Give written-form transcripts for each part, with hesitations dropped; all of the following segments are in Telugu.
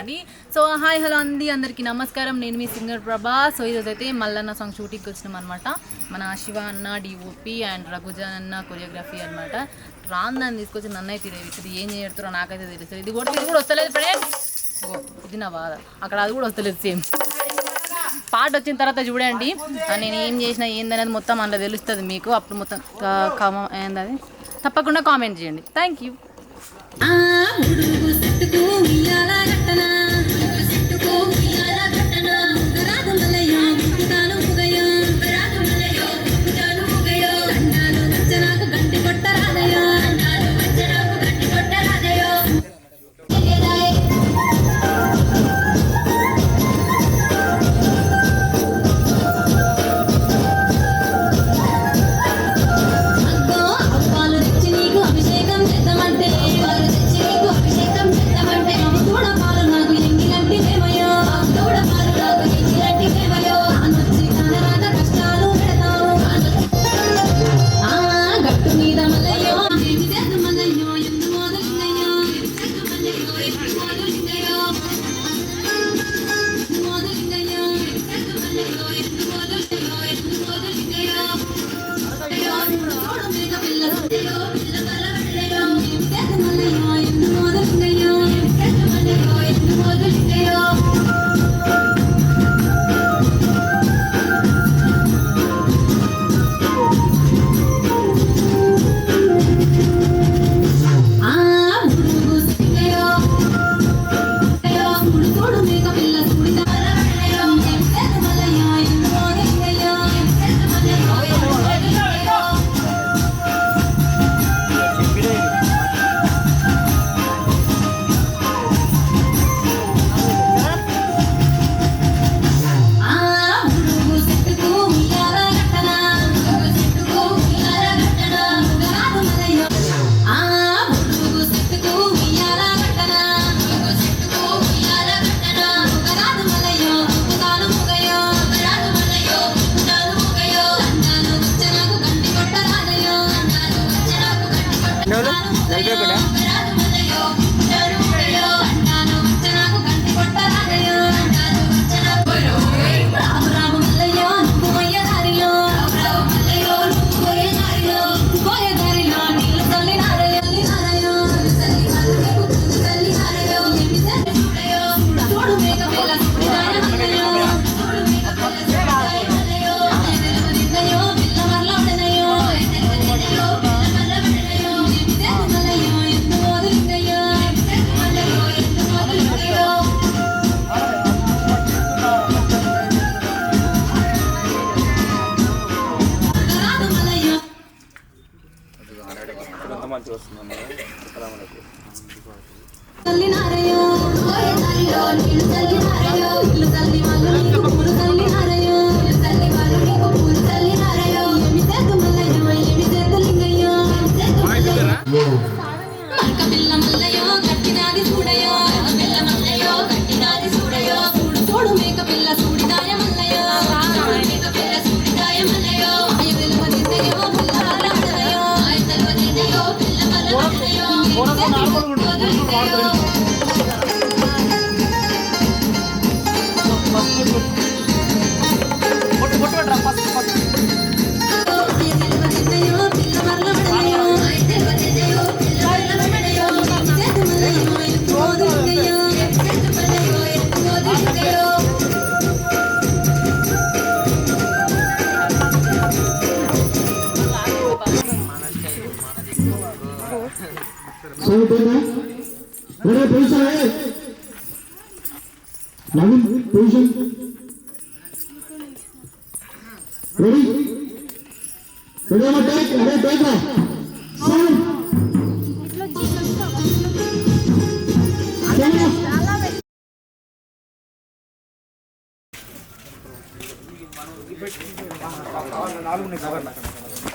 మర్చిపోకండి. సో హాయ్ హలో అందరికీ నమస్కారం. నేను మీ సింగర్ ప్రభా. సో ఈరోజైతే మల్లన్న సాంగ్ షూటింగ్కి వచ్చినాం అనమాట. మన శివ అన్న డిఓపి అండ్ రఘుజన్ అన్న కొరియోగ్రఫీ అనమాట. దాన్ని తీసుకొచ్చి నన్ను అయితే ఇది ఏం చేస్తారో నాకైతే తెలుస్తుంది. ఇది కూడా వస్తలేదు ఫ్రెండ్స్. ఇది నా బాధ. అక్కడ అది కూడా వస్తలేదు. సేమ్ పాట వచ్చిన తర్వాత చూడండి నేను ఏం చేసినా ఏందనేది మొత్తం అందులో తెలుస్తుంది మీకు. అప్పుడు మొత్తం ఏందది తప్పకుండా కామెంట్ చేయండి. Thank you.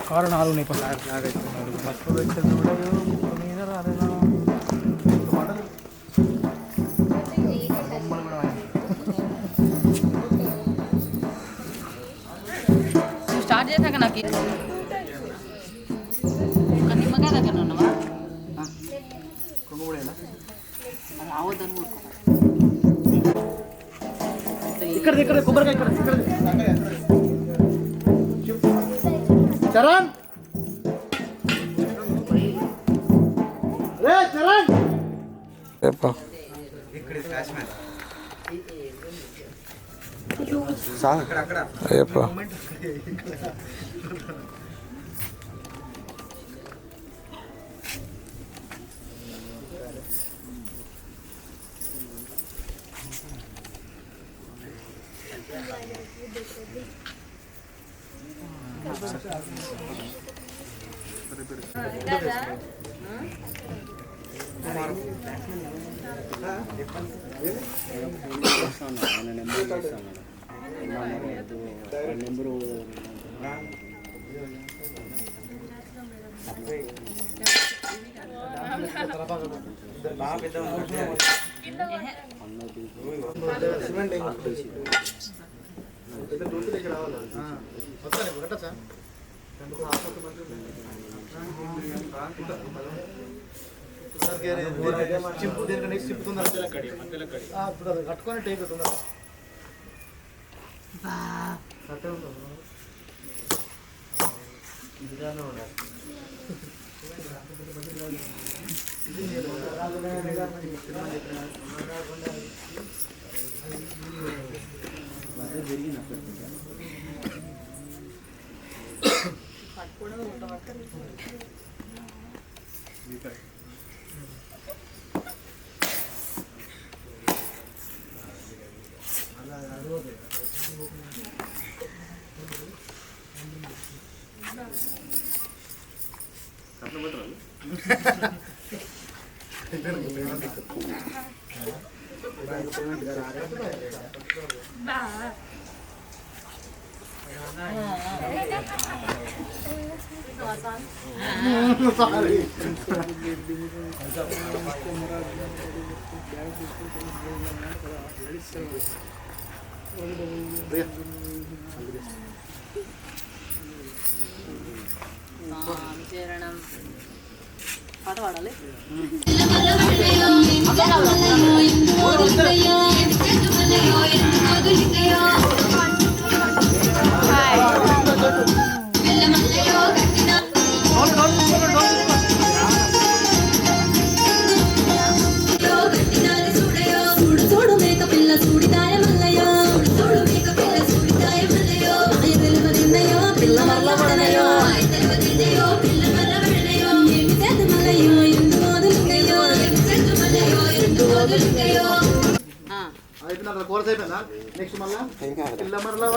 కారు 4 స్టార్ట్ చేశాక నాకు నిమ్మకాయ దగ్గర ఉన్నావా రావద్దని ఇక్కడ కొబ్బరికాయ ఇక్కడ చరణ్ రే చరణ్ చెప్పా అయ్యప్ప కట్టుకొని టేక్ తొందర చరణం పాట పాడాలి. కోర్స్ అయిపోయిందా నెక్స్ట్ మళ్ళా పిల్ల మరలా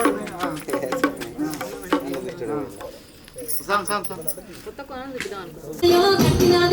కొత్త కోణం దిద్దాం అనుకుంటున్నాను.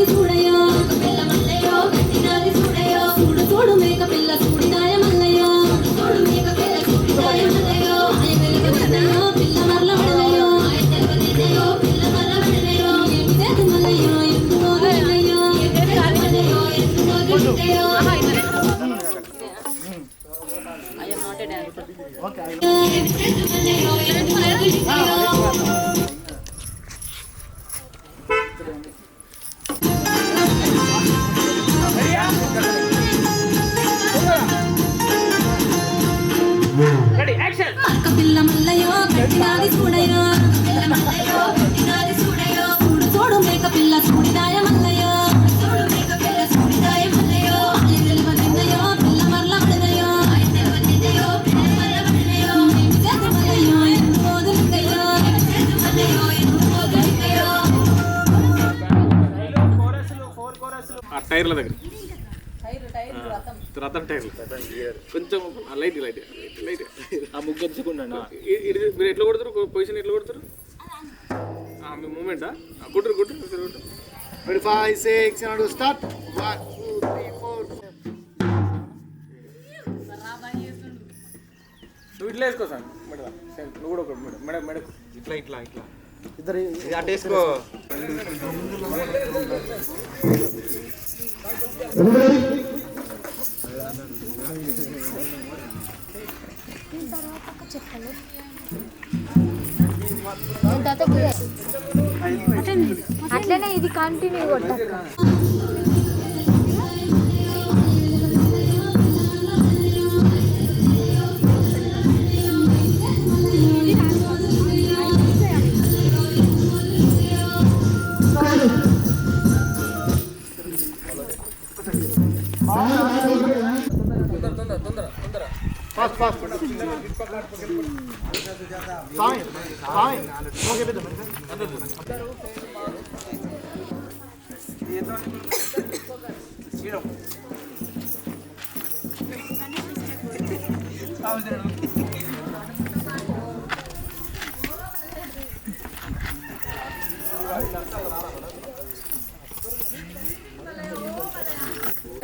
టైర్ల దగ్గర రథం టైర్లు కొంచెం లైట్ లైట్ లైట్ ఆ ముగ్గు వచ్చుకుండా మీరు ఎట్లా కొడతారు పొజిషన్ ఎట్లా కొడతారు మీ మూమెంటా కొట్టురు కొట్టురు కొట్టురు 5 6 స్టార్ట్ 1 2 3 4 నువ్వు ఇట్లా వేసుకో సార్ మేడం నువ్వు కూడా ఒకటి మేడం మేడం మేడం ఇట్లా ఇట్లా ఇట్లా ఇద్దరు అటు వేసుకో అట్లనే ఇది continue కొట్టక్క. fast. Fine. Okay, betul.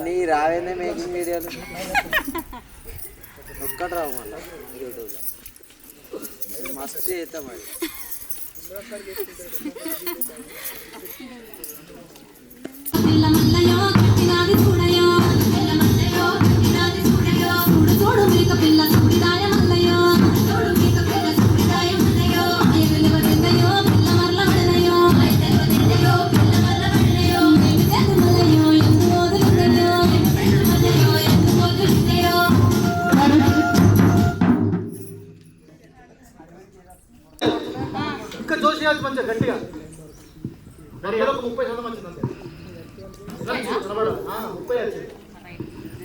నీ రావేందే మేకింగ్ వీడియోలు ఒక్కటి రావు మళ్ళీ యూట్యూబ్లో మస్తు చేస్తాం అది ఇంకా జోష్ చేయాలి మంచిగా గట్టిగా ఏదో ఒక 30% వచ్చింది అంతే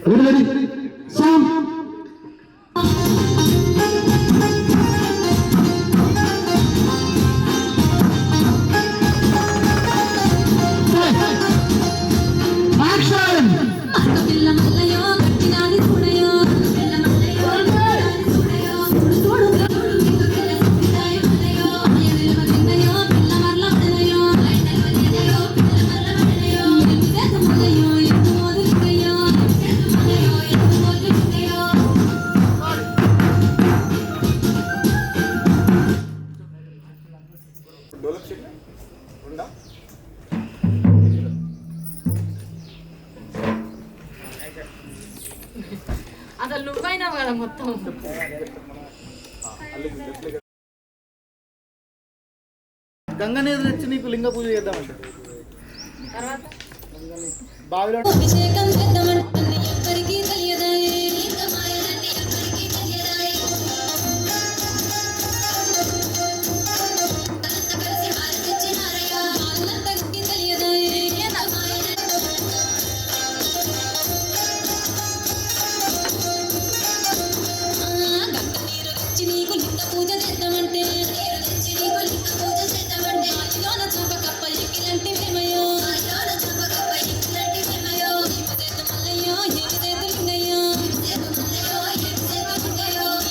30 వచ్చింది అసలు నువ్వైనావు కదా మొత్తం. గంగ నీరు తెచ్చి నీకు లింగ పూజ చేద్దామంట తర్వాత బావిలో అభిషేకం చేద్దామంటే ఎవరికి తెలియదాయే లింగమాయనని ఎవరికి తెలియదాయే కలిసి హారతిచ్చి హారయ్య వాళ్ళందరికీ తెలియదాయే లింగమాయనని గంగ నీరు తెచ్చి నీకు లింగ పూజ చేద్దామంటే నీరు తెచ్చి నీకు లింగ పూజ చేద్దామంటే ఆయిలోన చూప కప్ప ఎక్కిలంటి వేమయ్యో ఆయిలోన చూప కప్ప ఎక్కిలంటి వేమయ్యో మల్లయ్యో ఏమి చేతు లింగయ్యో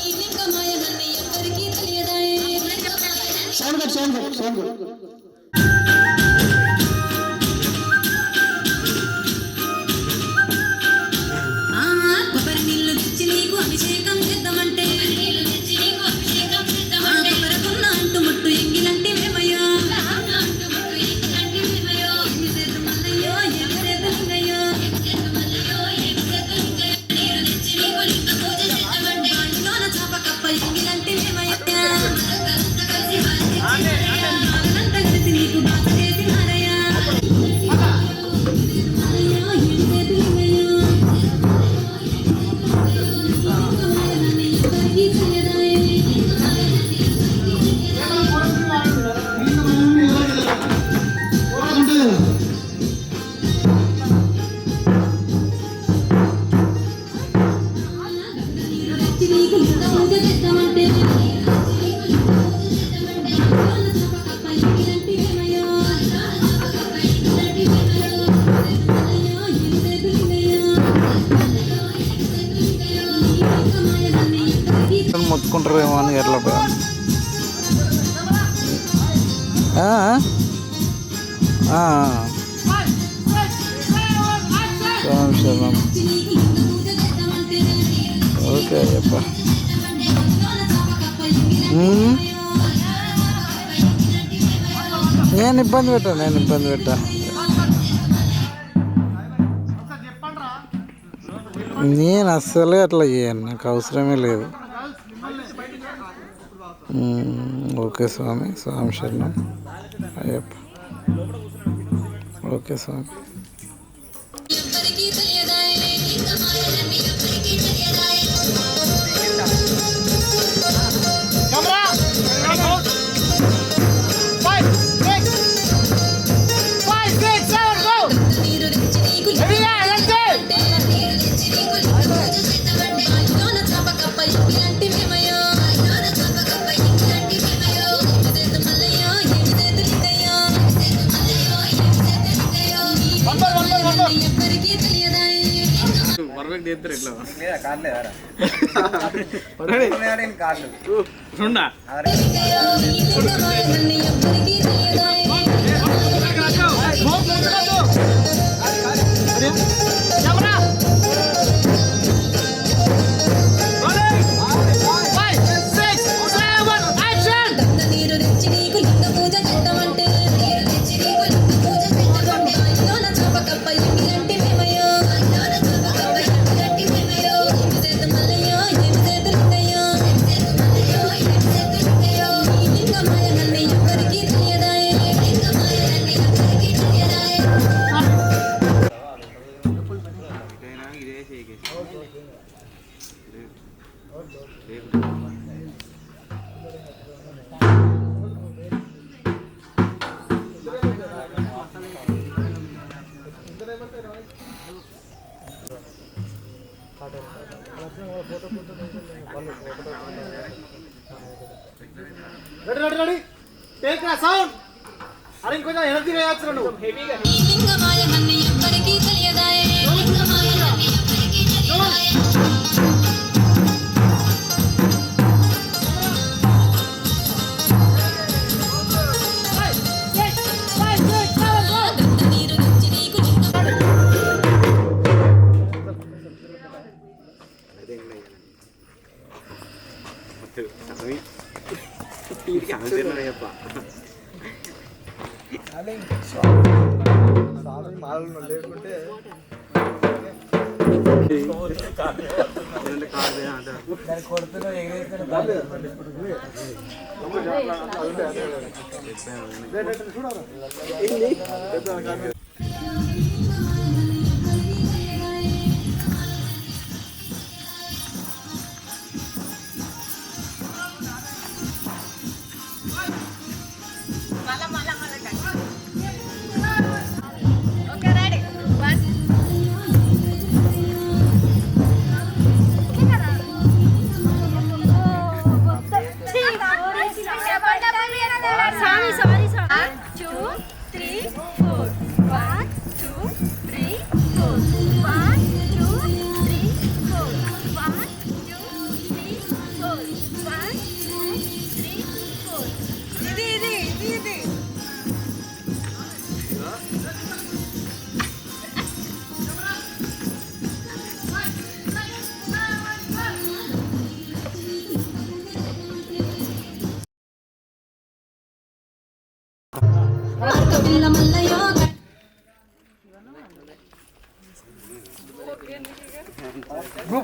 ఈ లింగమాయ నన్ను ఎవరికి తెలియదాయే కొబ్బరి నీళ్ళు తెచ్చి నీకు అభిషేకం చేద్దామంటే కొబ్బరికున్న అంటుముట్టు ఎంగిలంటి వేమయ్యో ఏమి చేతు మల్లయ్యో ఏమి చేతు లింగయ్యో నీరు తెచ్చి నీకు లింగ పూజ చేద్దామంటే ఆయిలోన చాప కప్ప ఎంగిలంటి వేమయ్యో వాళ్ళంతా కలిసి నీకు బాధ చేసి మారయ్యా మల్లయ్యో ఏమి చేతు లింగయ్యో ఎవరికి తెలియదాయే నీరు తెచ్చి నీకు లింగ పూజ చేద్దామంటే కప్ప ఎక్కిలంటి వేమయ్యో మల్లయ్యో ఏమి చేతు లింగయ్యో లింగమాయ నన్ను ఎవరికి మొత్తుకుంటారేమో అని ఎట్లా పోయాను శరణం ఓకే అయ్యప్ప నేను ఇబ్బంది పెట్టా నేను అస్సలే అట్లా చేయను నాకు అవసరమే లేదు ఓకే స్వామి శరణం అయ్యప్ప ఓకే స్వామి ఎవరికి తెలియదాయే లింగమాయ నన్ను ఎవరికి తెలియదాయే కెమెరా 5 6 7 గో నీరు తెచ్చి నీకు రెడీ లెట్స్ గో నీరు తెచ్చి నీకు లింగ పూజ చేద్దామంటే ఆయిలోన చాప కప్ప అంటే ఎత్తారు ఎట్లా లేదా కార్డు లేదారా కార్డు రెండా రెడీ టేక్ నా సౌండ్ అరే ఇంకొంచెం ఎనర్జీ వేయచ్చు నువ్వు హెవీగా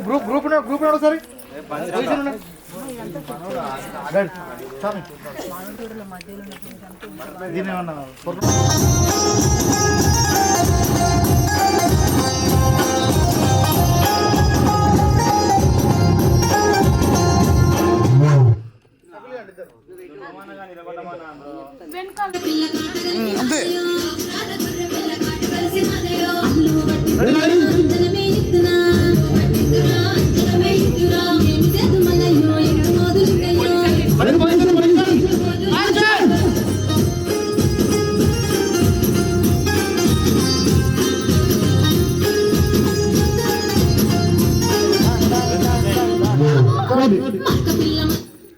లేకుంటే కొడుతున్నా గ్రూప్ ఒకసారి దీనేమన్నా అంతే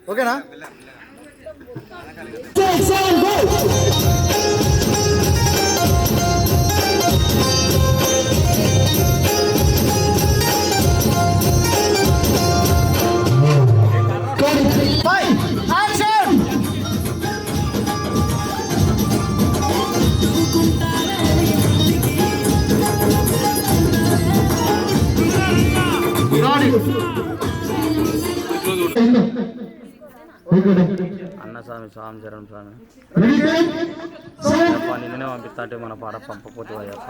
ఓకేనా అన్న స్వామి స్వామి చరణ్ స్వామి నిన్ననే పంపిస్తా అంటే మన పాట పంపకపోతే అయ్యప్ప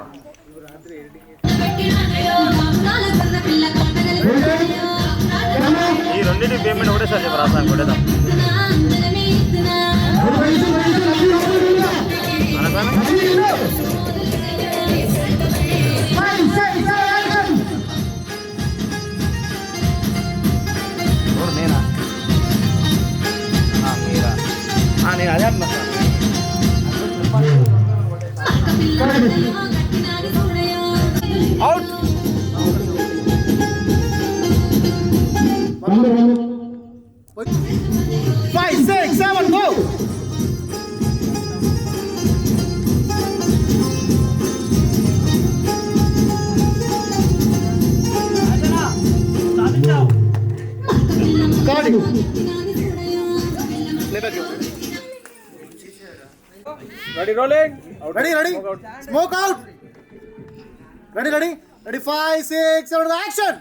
ఈ రెండింటి పేమెంట్ ఒకటేసారి చెప్పి రాసాను కొట్టేద్దాం నేనా మీరా నేను అదే అంటున్నా out playback ready rolling ready ready smoke out ready ready ready 5 6 7 action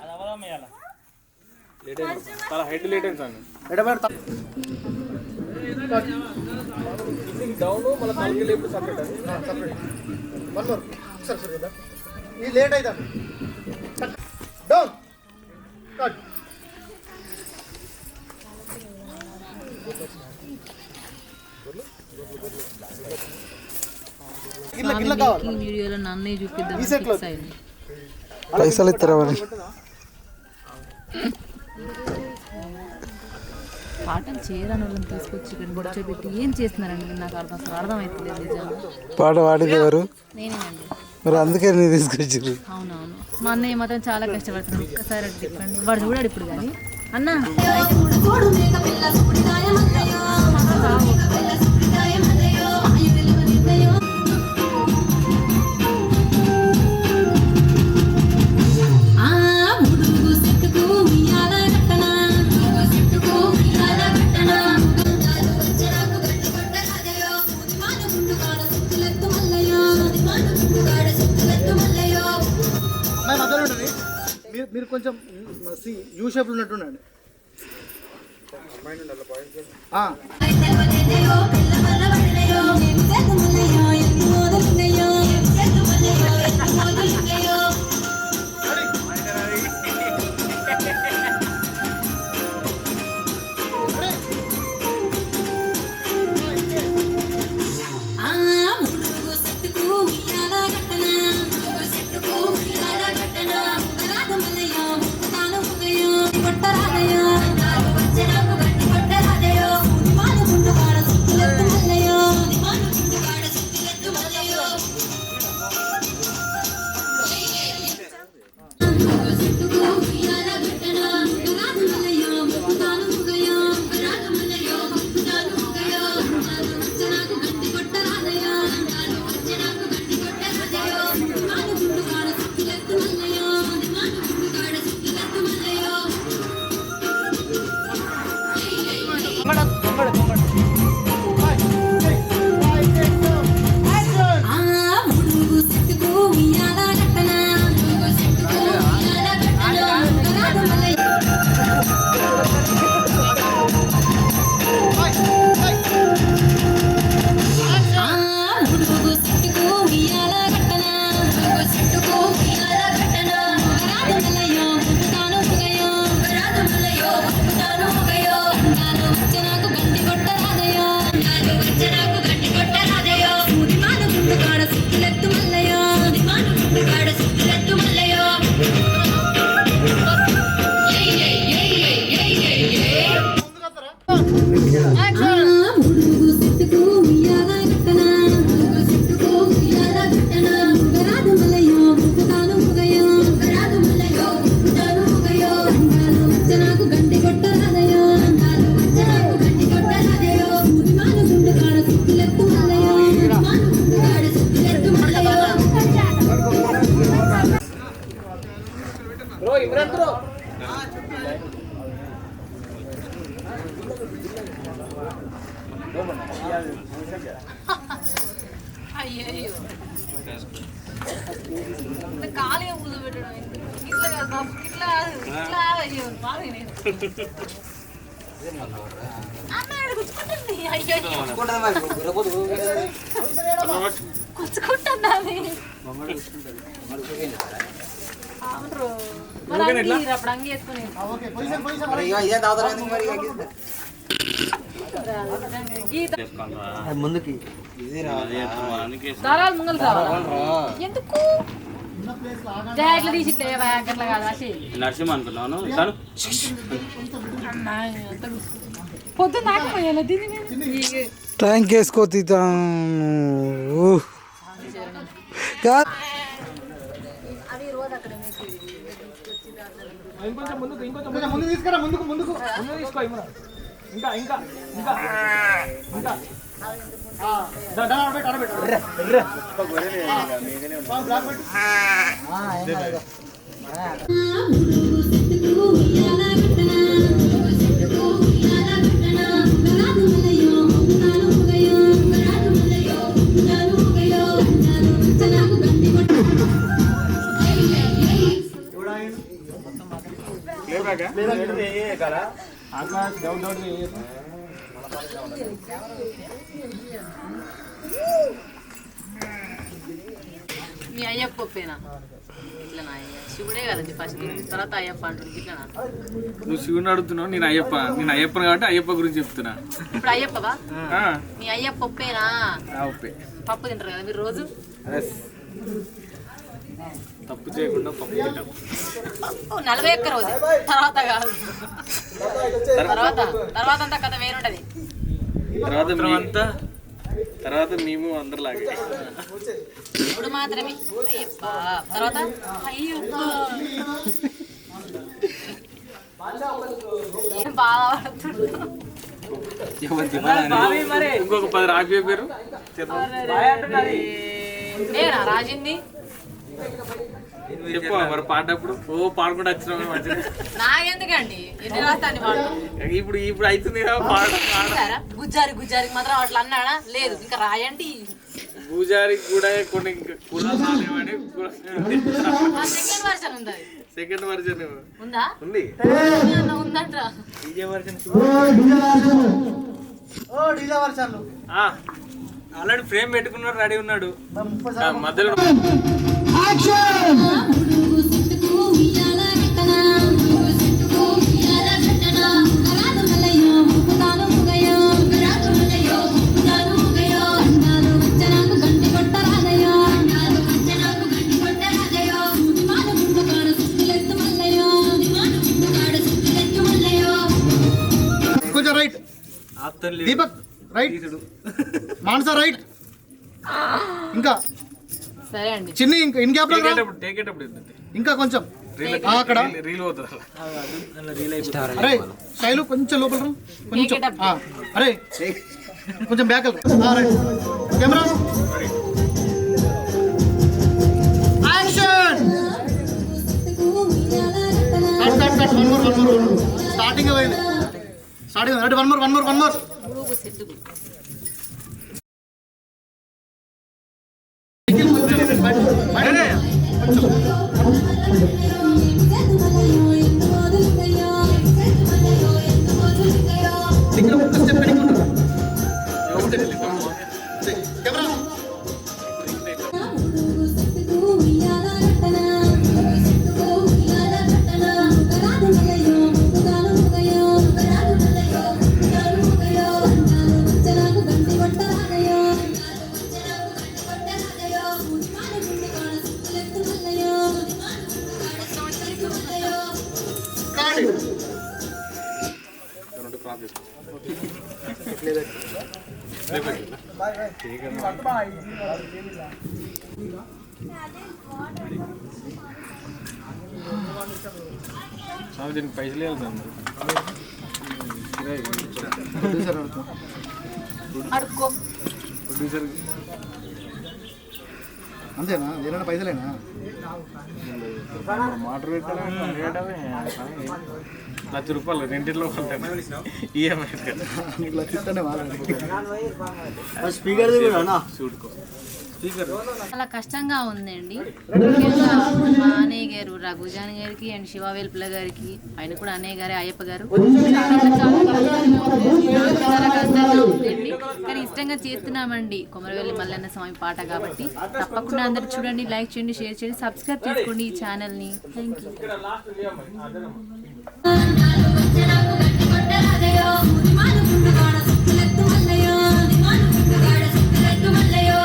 late అయింది చాలా హెడ్ లేట్ అయింది సార్ ఎడబెడతా డౌన్ మళ్ళీ తలకి లేపు సపరేట్ అది separate one more sir sir ఇది లేట్ అయిదా డౌన్ కట్ గిల్ల గిల్ల కావాలి ఈ వీడియోలో నన్నే చూపిద్దాం ఈ సెట్లో ఫిక్స్ అయింది. పైసలు ఇస్తారా మరి పాటలు చేయరాని వాళ్ళని తీసుకొచ్చి ఇక్కడ కూర్చోబెట్టి ఏం చేస్తున్నారండి నాకు అర్థమవుతలేదు నిజంగా. పాట పాడేది ఎవరు నేనేనండి. మరి అందుకే నీ తీసుకొచ్చారు. అవునవును మా అన్నయ్య మాత్రం చాలా కష్టపడుతున్నాడు. ఒక్కసారి అటు తిప్పండి వాడు చూడాడు ఇప్పుడు కానీ అన్న చూడు మేక పిల్ల సుడిదాయమన్నయ్యో మేక పిల్ల సుడిదాయమన్నయ్యో ఆయ వెలువనిన్నయ్యో ఆ ముడుగు సెట్టుకు ఉయ్యాల కట్టనా ముడుగు సెట్టుకు ఉయ్యాల కట్టనా గంగాలు వచ్చరాకు గట్టి పట్టరాదయో ముదిమాన ముండుగాడ సుత్తులెత్తు మల్లయ్యో ముదిమాన ముండుగాడ సుత్తులెత్తు మల్లయ్యో అమ్మాయి మధ్యలో ఉంటుంది మీరు కొంచెం యూ షేప్ ఉన్నట్టుండండి తెలవలేదయో పిల్లవల్ల పడినయో ఏం చేద్దామన్నయ్యో ఎత్తు మోదలున్నయ్యో ఏం చేద్దామన్నయ్యో ఎత్తు మోదలున్నయ్యో ఆ ముడుగు సెట్టుకు ఉయ్యాల కట్టనా ముడుగు సెట్టుకు ఉయ్యాల కట్టనా రాగమన్నయ్యో ముక్కుతాను ముగయో కొట్టరాదయో నాలు వచ్చరాకు గట్టి కొట్టరాదయో ముదిమాన ముండుగాడ సుత్తులెత్తు మల్లయ్యో ముదిమాన ముండుగాడ సుత్తులెత్తు మల్లయ్యో ముడుగు సెట్టుకు ఉయ్యాల కట్టనా రాగమన్నయ్యో ముక్కుతాను ముగయో రాగమన్నయ్యో ముక్కుతాను ముగయో నాలు వచ్చరాకు గట్టి కొట్టరాదయో నాలు వచ్చరాకు గట్టి కొట్టరాదయో ముదిమాన ముండుగాడ సుత్తులెత్తు మల్లయ్యో ముదిమాన ముండుగాడ సుత్తులెత్తు మల్లయ్యో ఆ ముడుగు సెట్టుకు ఉయ్యాల కట్టనా ముడుగు సెట్టుకు ఉయ్యాల కట్టనా రాగమన్నయ్యో ఆ ముడుగు సెట్టుకు ఉయ్యాల కట్టనా ముడుగు సెట్టుకు ఉయ్యాల కట్టనా రాగమల్లయ్యో ముక్కుతాను ముగయో రాగమల్లయ్యో ముక్కుతాను ముగయో నాలో వచ్చనాకు గట్టి కొట్టరాదయో నాలో వచ్చనాకు గట్టి కొట్టరాదయో ముదిమాన ముండుగాడ సుత్తులెత్తు మల్లయ్యో ముదిమాన ముండుగాడ సుత్తులెత్తు మల్లయ్యో ముడుగు సెట్టుకు ఉయ్యాల కట్టనా ముడుగు సెట్టుకు ఉయ్యాల కట్టనా రాగమల్లయ్యో ముక్కుతాను ముగయో రాగమల్లయ్యో ముక్కుతాను ముగయో నాలో వచ్చనాకు గట్టి కొట్టరాదయో నాలో వచ్చనాకు గట్టి కొట్టరాదయో ముదిమాన ముండుగాడ సుత్తులెత్తు మల్లయ్యో ముదిమాన ముండుగాడ సుత్తులెత్తు మల్లయ్యో బ్రో ఇమ్రాన్ బ్రో అయ్యో ఖాళీగా కూర్చోబెట్టడం ఇట్లా కాదు ఇట్లా ఇట్లా అయ్యో బాగా నేను అన్నాడు గుచ్చుకుంటుంది అయ్యో గుచ్చుకుంటుందా అవును మరి అప్పుడు అంగి వేసుకుని ఓకే పొజిషన్ పొజిషన్ గీత ముందుకి దారాలు ముంగలు రావాలా ఎందుకు ఇట్లా తీసి ఇట్లా అట్లా కాదు అసి నరసింహ అనుకున్నాను పొద్దున్న నాకపోయాను దీన్ని ట్యాంక్ వేసుకో తీతాను ఇంకొంచెం ముందుకు ఇంకొంచెం కొంచెం ముందు తీసుకురా ముందుకు ముందుకు ముందు తీసుకో ఇమ్రాన్ ఇంకా ఇంకా ఇంకా ఇంకా బ్లాక్ పెట్టు ముడుగు సెట్టుకు ఉయ్యాల కట్టనా ముడుగు సెట్టుకు ఉయ్యాల కట్టనా రాగమల్లయ్యో ఆకాశ్ డౌట్ మీ అయ్యప్ప ఒప్పేనా ఇట్లా నా శివుడే కదండి ఫస్ట్ తర్వాత అయ్యప్ప అంటుంది ఇట్లా నువ్వు శివుని అడుగుతున్నావు, నేను అయ్యప్పను కాబట్టి అయ్యప్ప గురించి చెప్తున్నా. ఇప్పుడు అయ్యప్పవా ఆ, మీ అయ్యప్ప ఒప్పేనా ఓకే. పప్పు తింటారు కదా మీరు రోజు తప్పు చేయకుండా పప్పు తింటాం. 41 రోజు తర్వాత కాదు తర్వాత అంతా కథ వేరుంటది తర్వాత మేము అందరిలాగే ఇప్పుడు మాత్రమే అయ్యప్ప తర్వాత అయ్యప్ప బాధపడుతున్నా ఇంకొక 10 రాబియే పేరు ఏనా రాజింది చెప్పు మరి పాడేటప్పుడు పాడుకుంటూ వచ్చినాం మంచిగా. నాకెందుకండి ఎన్ని రాస్తాన్ని పాడుతుంది ఇప్పుడు అవుతుంది కదా పాడడం. గుజ్జారికి మాత్రం అట్లా అన్నాడా లేదు ఇంకా రాయండి పూజారికి కూడా కొన్ని కులాలు సెకండ్ వర్షన్ ఉంది అది. సెకండ్ వర్జన్ ఉందా ఉంది. ఉందంట డీజే వర్షాలు ఆల్రెడీ ఫ్రేమ్ పెట్టుకున్నాడు, రెడీ ఉన్నాడు. మధ్యలో ఉడుగు సిట్టుకు ఉయ్యాల కట్టనా ఉడుగు సిట్టుకు ఉయ్యాల కట్టనా రాదు మలయో ముకుతాను ముగయో రాదు మలయో ముకుతాను ముగయో అండాలు వచ్చనాకు గంటి కొట్టరాదయో అండాలు వచ్చనాకు గంటి కొట్టరాదయో దిమాన ముందుకాడ సుత్తులెత్తు మల్లయో దిమాన ముందుకాడ సుత్తులెత్తు మల్లయో. కొంచెం రైట్ దీపక్ రైట్, మానస రైట్, ఇంకా సరే అండి చిన్ని ఇంకా ఇన్ గ్యాప్ టేకేటప్పుడు ఇంకా కొంచెం అక్కడ రీల్ పోతుంది. అరే శైలు కొంచెం లోపల రా. కొంచెం అరే కొంచెం back camera action cut one more starting అయింది starting ready one more Udugu సిట్టుకు దీనికి పైసలు వెళ్తాను అడుక్కో ప్రొడ్యూసర్ అంతేనా ఏమైనా పైసలేనా మోటార్ ₹1,00,000 రెంటిలో ఈఎంఐ స్పీకర్ చూడుకో. చాలా కష్టంగా ఉందండి. ముఖ్యంగా మా అన్నయ్య గారు రఘుజాన్ గారికి అండ్ శివ వెల్పుల గారికి, ఆయన కూడా అన్నయ్య గారే అయ్యప్ప గారు చాలా కష్టంగా ఉందండి. కానీ ఇష్టంగా చేస్తున్నామండి కొమరవెల్లి మల్లన్న స్వామి పాట కాబట్టి. తప్పకుండా అందరు చూడండి, లైక్ చేయండి, షేర్ చేయండి, సబ్స్క్రైబ్ చేసుకోండి ఈ ఛానల్ని. Thank you. అండాలు వచ్చనాకు గంటి కొట్టరాదయో దిమాన ముందుకాడ సుత్తులెత్తు మల్లయో దిమాన ముందుకాడ సుత్తులెత్తు మల్లయో.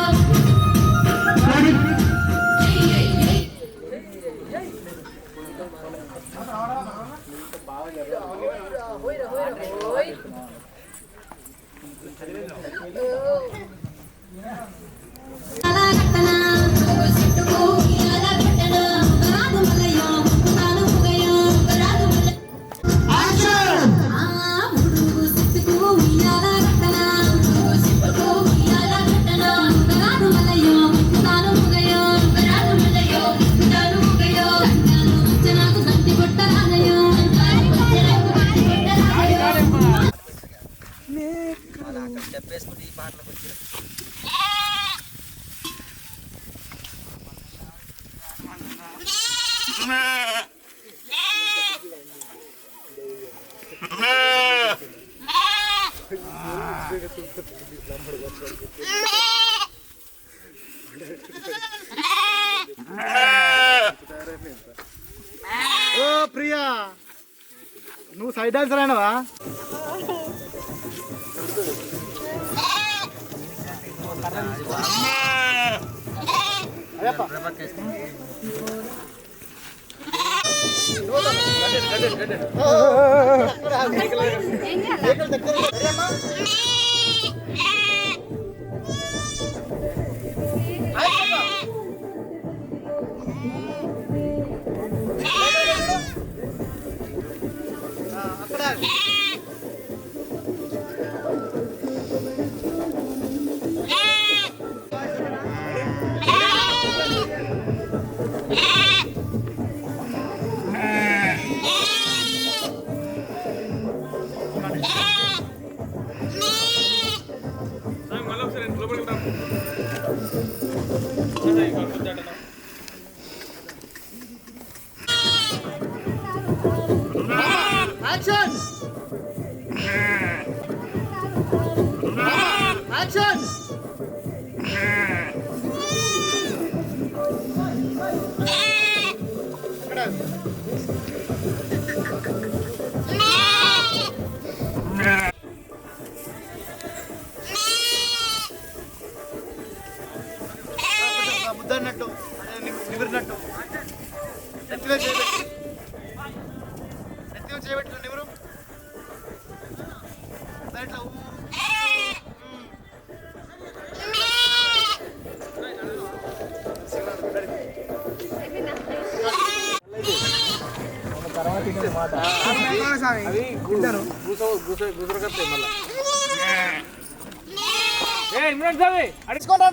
చెప్పేసుకుంటే ఈ పాటలకు వచ్చి Ah! ఓ ప్రియా, నువ్వు సైడ్ డాన్సర్ అయినవా? మళ్ళీ ఒకసారి లోపలికి రా. యాక్షన్ యాక్షన్ ముద్దన్నట్టు నిమిరినట్టు నెత్తిలో చేయబెట్టి నెత్తిలో చేయబెట్టిన నిమిరు దాంట్లో అవి గుసరకత్తాయి మళ్ళా. ఇమ్రాన్ సామి అడుచుకోండి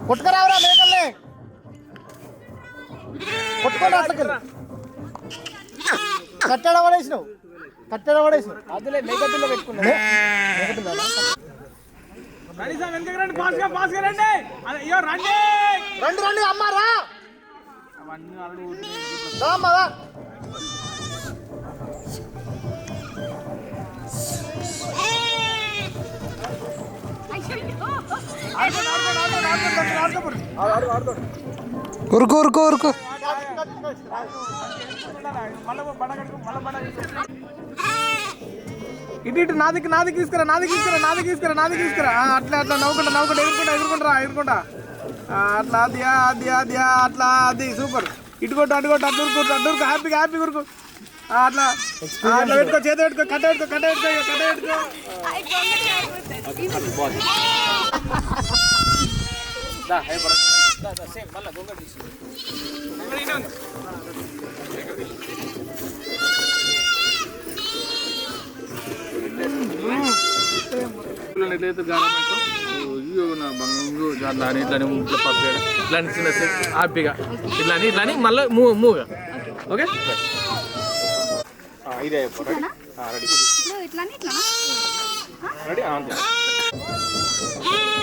కొట్టుకురావరా మేకల్ని కొట్టుకొని అట్లకెళ్ళి కట్టెడ పడేసినావు అదిలే మేకపిల్ల పెట్టుకున్నా. రండి సార్, వెనకకి రండి, ఫాస్ట్గా రండి. అయ్యో రండి. రండి అమ్మా రా అవన్నీ ఆల్రెడీ రా అమ్మా రా. ఉరుకు ఉరుకు ఉరుకు. ఇటు నాదికి తీసుకురా. అట్లా నవ్వుకుంటా ఎగురుకుంటా. అట్లా అట్లా అది సూపర్. ఇటుకొట్టు అటుకొట్టు అట్లా హ్యాపీ గురుకు. అట్లా పెట్టుకో, చేతి పెట్టుకో, కట్ట పెట్టుకో. ఎట్లయితే గారం అయ్యో నా బంగు దాని ఇట్లానే ఇంట్లో పప్పు ఇట్లాంటి చిన్న హ్యాపీగా ఇట్లాని మళ్ళీ మూవ్గా. ఓకే ఇదే రెడీ అంతే.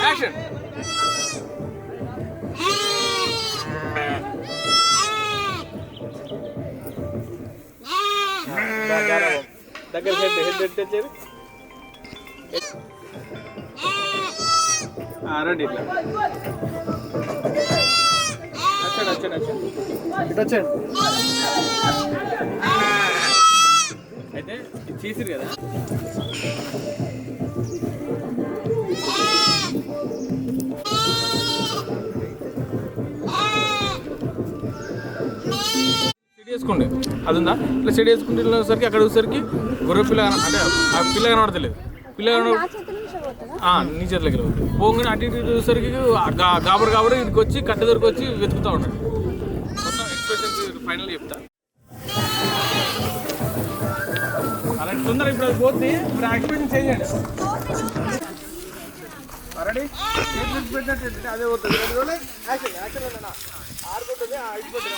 యాక్షన్. దగ్గర హెడ్ తెచ్చేది. రండి ఇట్లా వచ్చాడు. అయితే ఇది చేసిరు కదా. సెట్ చేసుకోండి, అది ఉందా? ఇట్లా సెట్ చేసుకుంటే అక్కడ వచ్చేసరికి గొర్రె పిల్ల అంటే ఆ పిల్ల కనబడతలేదు. పిల్ల నీ చేతిలోకి పోగానే అటు ఇటు చూసేసరికి గాబరు ఇదికి వచ్చి కట్టె దొరికి వచ్చి వెతుకుతూ ఉంటాడు. మొత్తం ఎక్స్ప్రెషన్ ఫైనల్ చెప్తా. అలాంటి తొందర ఇప్పుడు అది పోతే ఇప్పుడు ఎక్స్ప్రెషన్ చేయండి. రెడీ పెట్టినట్టు అదే పోతుంది. ఆడుకుంటుంది అయిపోతుంది.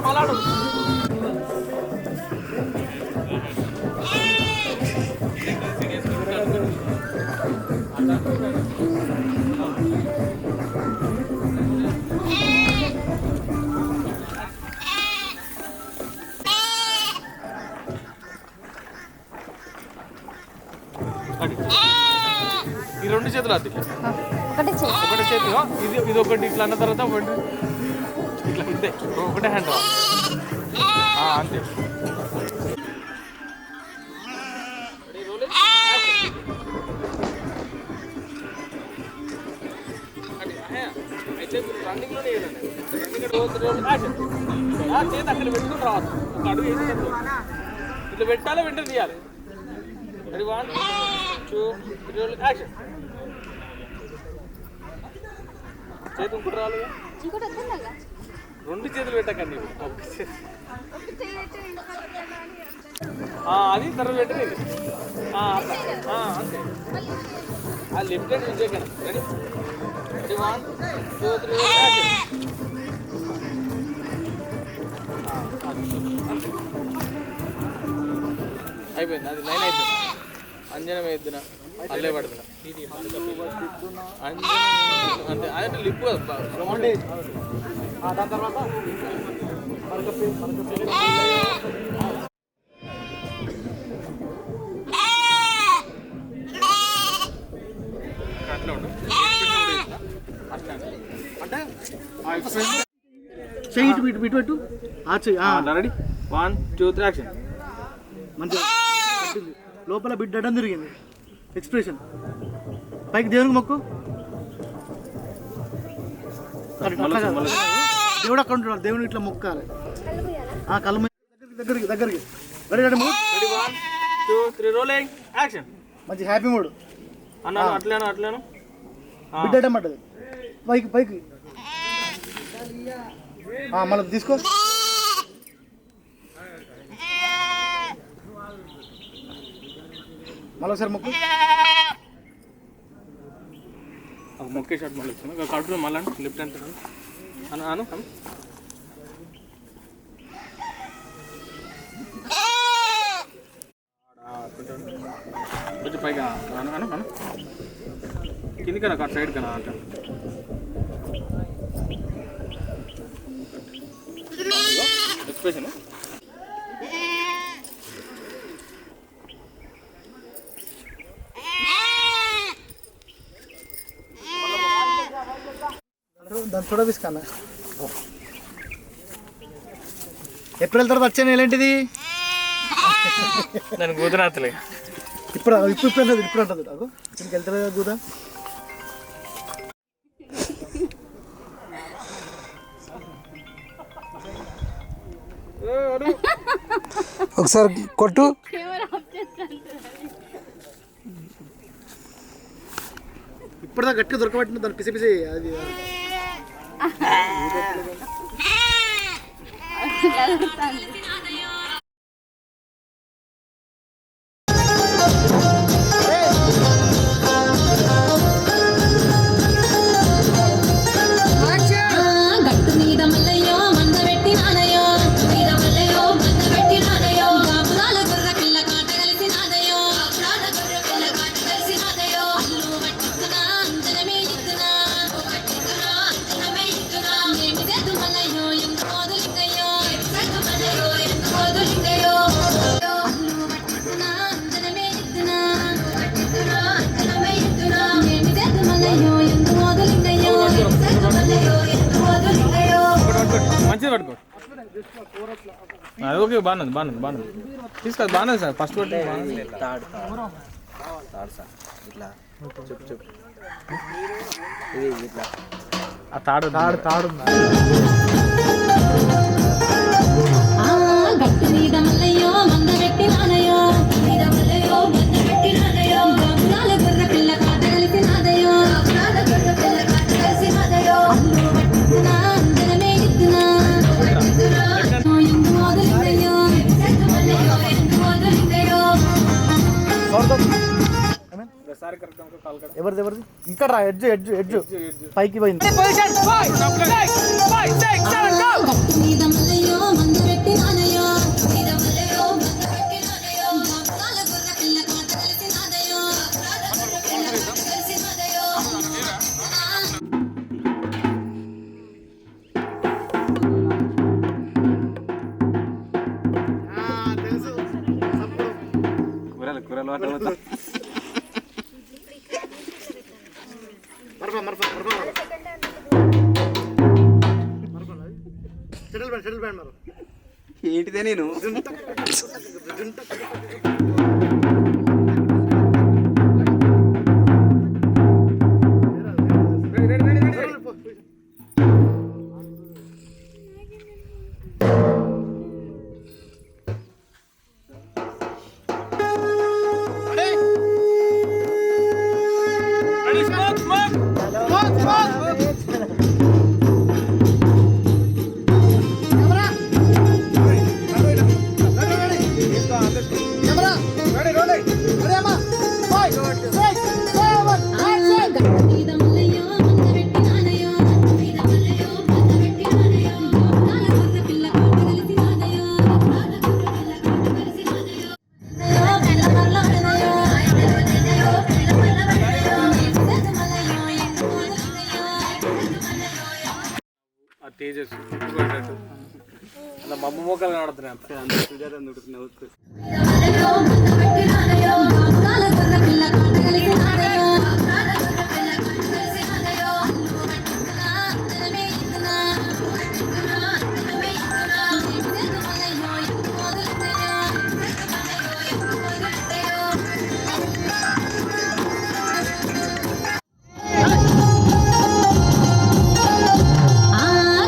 మలాడు ఈ రెండు చేతులు అది ఒకటే చేయి. ఒకటే చేతి ఇది ఒకటి ఇట్లా అన్న తర్వాత ఒకటి ఇట్లా ఇంతే ఒకటే హ్యాండ్ అంతే అయితే రన్నింగ్లోనే చేతి అక్కడ పెట్టుకుని రావాలి ఒక అడుగు ఇట్లా పెట్టాలి వెంటనే తీయాలి. Ready 1 2 3 action. చేతి ఇంకోటి రావాలి ఇంకోటి వస్తుందా? రెండు చేతులు పెట్టకండి అది తర్వాత పెట్టండి అంతే ఆ లెఫ్ట్ హ్యాండ్ యూజ్ చేయకండి. Ready ready 1 2 3 action. అయిపోయింది అది లైన్ అయిపోయింది. అంజనం వేద్దునా అల్లే పడుతున్నా అంతే అదే లిప్పు దాని తర్వాత అట్లా ఉండు అంటే చెయ్యి ఇటు ఇటు ఇటు పెట్టు ఆ చెయ్యి రెడీ 1 2 3 యాక్షన్. మంచిగా కట్టింది. లోపల బిడ్డడం తిరిగింది. ఎక్స్ప్రెషన్ పైకి దేవునికి మొక్కు. దేవుడు అక్కడ ఉంటున్నాడు. దేవుని ఇట్లా మొక్కాలి. కళ్ళు దగ్గరికి దగ్గరికి ready ready mood. Ready 1 2 3 rolling action. మంచి హ్యాపీ మూడ్. అన్నాను అట్లేను బిడ్డడం పడ్డది. పైకి పైకి మళ్ళీ తీసుకో. మళ్ళీ ఒకసారి మొక్కు. మొక్కే షాట్ మళ్ళీ ఇచ్చాను కడుపు మళ్ళీ లెఫ్ట్ హ్యాండ్ అను కొంచెం పైగా అను కింది కదా అటు సైడ్ కదా అంట ఎక్స్ప్రెషన్. దాన్ని చూడ తీసుకన్నా. ఎప్పుడు వెళ్తారు? వచ్చే నెల ఏంటిది? నేను గుజరాత్లే ఇప్పుడు అంటది ఇప్పుడు అంటది నాకు ఇంటికి వెళ్తారు కదా గూదా. ఒకసారి కొట్టు. ఇప్పుడు దాకా గట్టిగా దొరకబట్టిన దాన్ని పిసి పిసి అది గట్టు మీద మల్లయ్యో మంద పెట్టి నానయ్యో మీద మల్లయ్యో మంద పెట్టి నానయ్యో కాపురాల గుర్ర పిల్ల కాట కలిసి నాదయ్యో కాపురాల గుర్ర పిల్ల కాట కలిసి నాదయ్యో అల్లు పట్టిస్తున్నా అంతనమే ఇస్తున్నా పట్టిస్తున్నా అంతనమే ఇస్తున్నా ఏమి చేద్దు మల్లయ్యో ఎంత మోదులింగయ్యో చేద్దు మల్లయ్యో ఎంత మోదులింగయ్యో అల్లు పట్టిస్తున్నా అంతనమే ఇస్తున్నా పట్టిస్తున్నా అంతనమే ఇస్తున్నా ఏమి చేద్దు మల్లయ్యో ఎంత మోదులింగయ్యో చేద్దు మల్లయ్యో ఎంత మోదులింగయ్యో మంచిది పట్టుకో. అది ఓకే బాగున్నది తీసుకో బాగున్నది సార్ ఫస్ట్ పట్టు తాడు సార్ ఇట్లా చెప్పు ఇది ఇట్లా ఆ తాడు గట్టు మీద మల్లయ్యో మంద పెట్టి నానయ్యో మీద మల్లయ్యో మంద పెట్టి నానయ్యో కాపురాల గుర్ర పిల్ల కాట కలిసి నాదయ్యో కాపురాల గుర్ర పిల్ల కాట కలిసి నాదయ్యో అల్లు పట్టుకున్నా అందరమే ఇద్దునా పట్టుకున్నా ఎందు మోదలిందయ్యో ఎందు మల్లయ్యో ఎందు మోదలిందయ్యో సారీ కరెక్ట్ కాల్ ఎవరిది ఇంకా రా ఎడ్జ్ పైకి పోయింది. మరపా మరపా మరపా సెటిల్ బ్యాండ్ మరి ఏంటిదే నేను ఆ తేజస్ అలా మమ్మ మోకాలు కనబడుతున్నాయి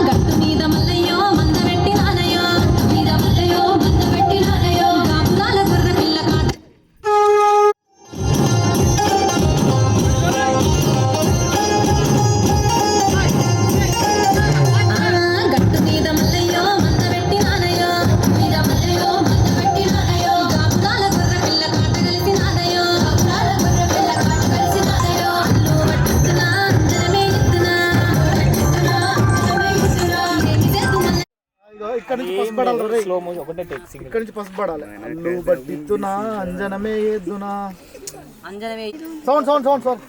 గట్టు మీద మల్లయ్యో మంద పెట్టి నానయ్యో మీద మల్లయ్యో మంద పెట్టి నానయ్యో గాపురాల గుర్ర పిల్ల కాట గట్టు మీద మల్లయ్యో మంద పెట్టి నానయ్యో మీద మల్లయ్యో మంద పెట్టి నానయ్యో గాపురాల గుర్ర పిల్ల కాట కలిసి నానయ్యో గాపురాల గుర్ర పిల్ల కాట కలిసి నానయ్యో అల్లు పట్టుకున్నా అందరమే ఎత్తునా ఇగో ఇక్కడ నుంచి పసుపడాలి రే ఇక్కడ నుంచి పసుపడాలి అల్లు బట్టిద్దునా అంజనమే ఎద్దునా అంజనమే సౌండ్ సౌండ్ సౌండ్ సౌండ్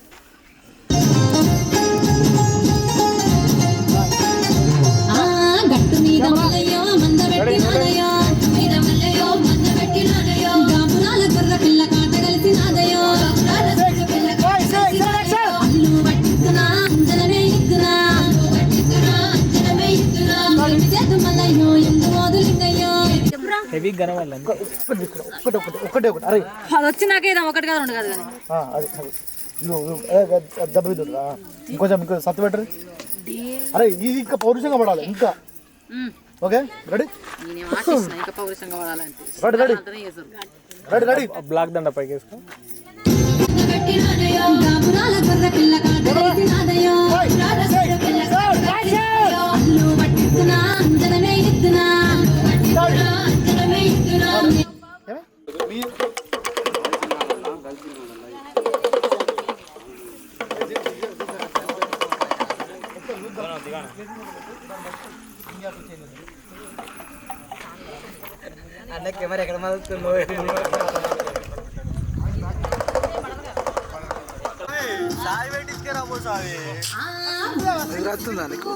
గట్టు మీద మల్లయ్యో మంద పెట్టి నానయ్యో మీద మల్లయ్యో మంద పెట్టి నానయ్యో గాపురాల గుర్ర పిల్ల కాట కలిసి నాదయ్యో గాపురాల గుర్ర పిల్ల కాట కలిసి నాదయ్యో అల్లు పట్టుకున్నా అంజనమే ఎత్తునా పట్టుకున్నా అంజనమే ఎత్తునా చేతు మల్లయ్యో ఎందు మోదులింగయ్యో ఒక్కటి ఒకటే ఒకటి అరే అది వచ్చినాక ఏదో ఒకటి కాదు రెండు కాదు కానీ అది అది దెబ్బ విద్దురా ఇంకొంచెం సత్తు పెట్టరు అరే ఇది ఇంకా పౌరుషంగా పడాలి ఇంకా ఓకే రెడీ నేనేం ఆశిస్తున్నా ఇంకా పౌరుషంగా వాడాలంటే రెడీ రెడీ అంతనే చేస్తారు రెడీ రెడీ బ్లాక్ దండ పైకి వేసుకో మంద పెట్టి నానయ్యో గాపురాల గుర్ర పిల్ల కాట కలిసి నాదయ్యో గాపురాల గుర్ర పిల్ల కాట కలిసి నాదయ్యో అల్లు పట్టుకున్నా అంజనమే ఎత్తునా పట్టుకున్నా అంజనమే ఎత్తునా అన్న కెమెరా ఎక్కడ మలుస్తుందో సాయి పెట్టించుకురా పో సాయి వస్తుందా నీకు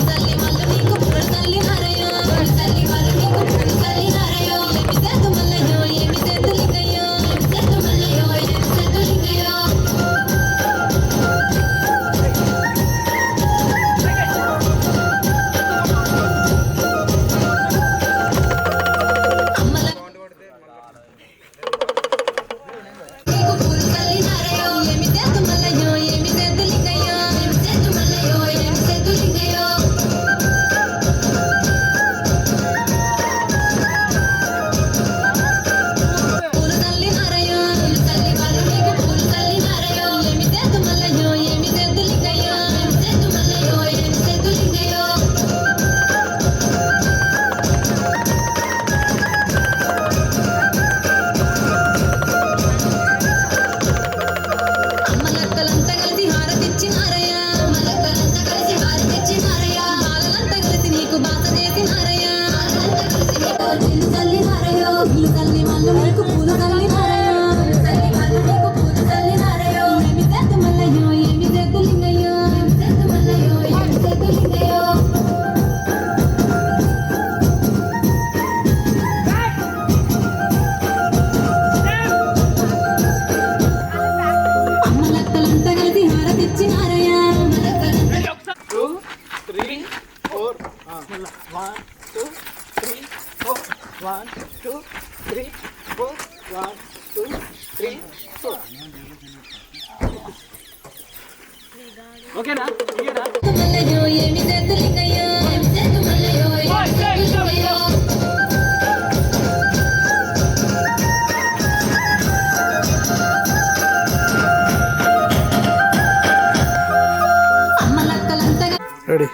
తల్లి మల్ల నీకు పుట్టిన తల్లి నారయ్యో తల్లి మల్ల నీకు పుట్టిన తల్లి నారయ్యో ఓకేనా మల్లయ్యో ఏమి చేతులింగయ్యో ఏమి చేతు మల్లయ్యో ఏమి చేతులింగయ్యో అమ్మలక్కలంతగా రెడీ.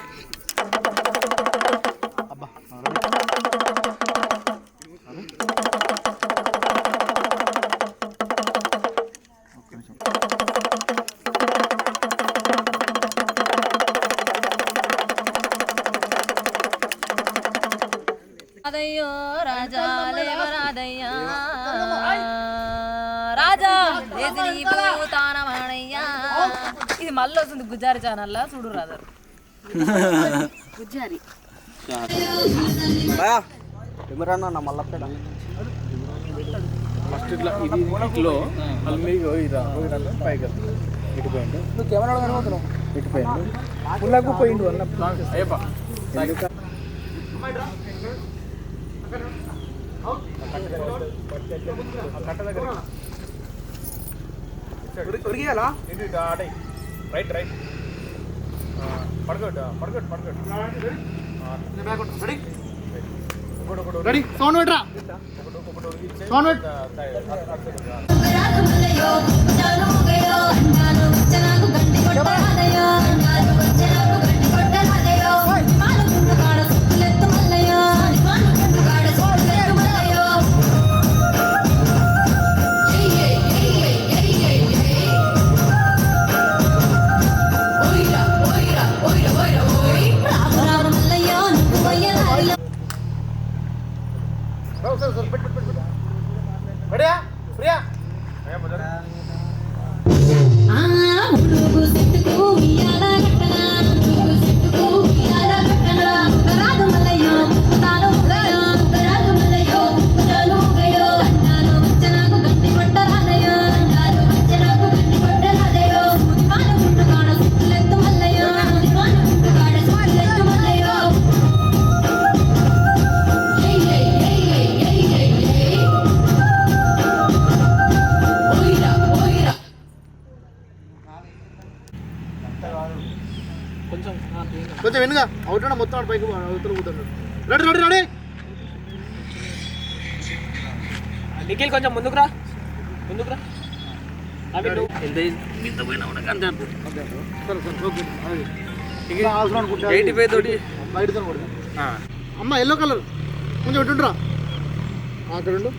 రాదయ్యో రాజా లేవరాదయ్యా రాజా లేచి నీవు తానమాణయ్యా. ఇది మళ్ళీ వస్తుంది గుజ్జారి ఛానల్లో చూడు రాదా గుజ్జారి ఫస్ట్ ఇట్లా ఇది ఇట్లో మళ్ళీ పోయిరా పైకి ఇటు పోయిండు నువ్వు కెమెరా కనబడుతున్నావు ఇటు పోయిండు పుల్లకు పోయిండు అన్న అయ్యప్ప రైట్ రైట్ పడగొట్టు పడగొట్టు పడగొట్టు రెడీ సౌండ్ పెట్టరా సౌండ్ పెట్ట రాదు మల్లయ్యో జానుగయ్యో అండాలు వచ్చనాకు గంటి కొట్టరాదయ్యో అండాలు వచ్చనాకు గంటి కొట్టరాదయ్యో మాలు గుండు కాడ సుత్తులెత్తు మల్లయ్యో మాలు గుండు కాడ సుత్తులెత్తు మల్లయ్యో ఓయిరా ఓయిరా ఓయిరా ఓయిరా ఓయ్ రాదు రాదు మల్లయ్యో నువ్వు పోయేదారిలో రెడీయా ప్రియా ముడుగు చెట్టుకు ఉయ్యాల కట్టనా ముడుగు చెట్టుకు ఉయ్యాల కట్టనా రాదు మల్లయ్యో ముక్కుతాను గయో రాదు మల్లయ్యో ముక్కుతాను గయో అండాలు వచ్చనాకు గంటి కొట్టరాదయ్యో అండాలు వచ్చనాకు గంటి కొట్టరాదయ్యో మాను గుండు కాడ సుత్తులెత్తు మల్లయ్యో మాను గుండు కాడ సుత్తులెత్తు మల్లయ్యో ఓయిరా ఓయిరా కొంచెం వెనుక అవుట్ మొత్తం పైకి అవుతులు కూతున్నాడు రెడీ రెడీ రెడీ నిఖిల్ కొంచెం ముందుకురా ముందుకురా తోటి బయటతో అమ్మ ఎల్లో కలర్ కొంచెం ఇటు ఉండరా అక్కడ ఉండు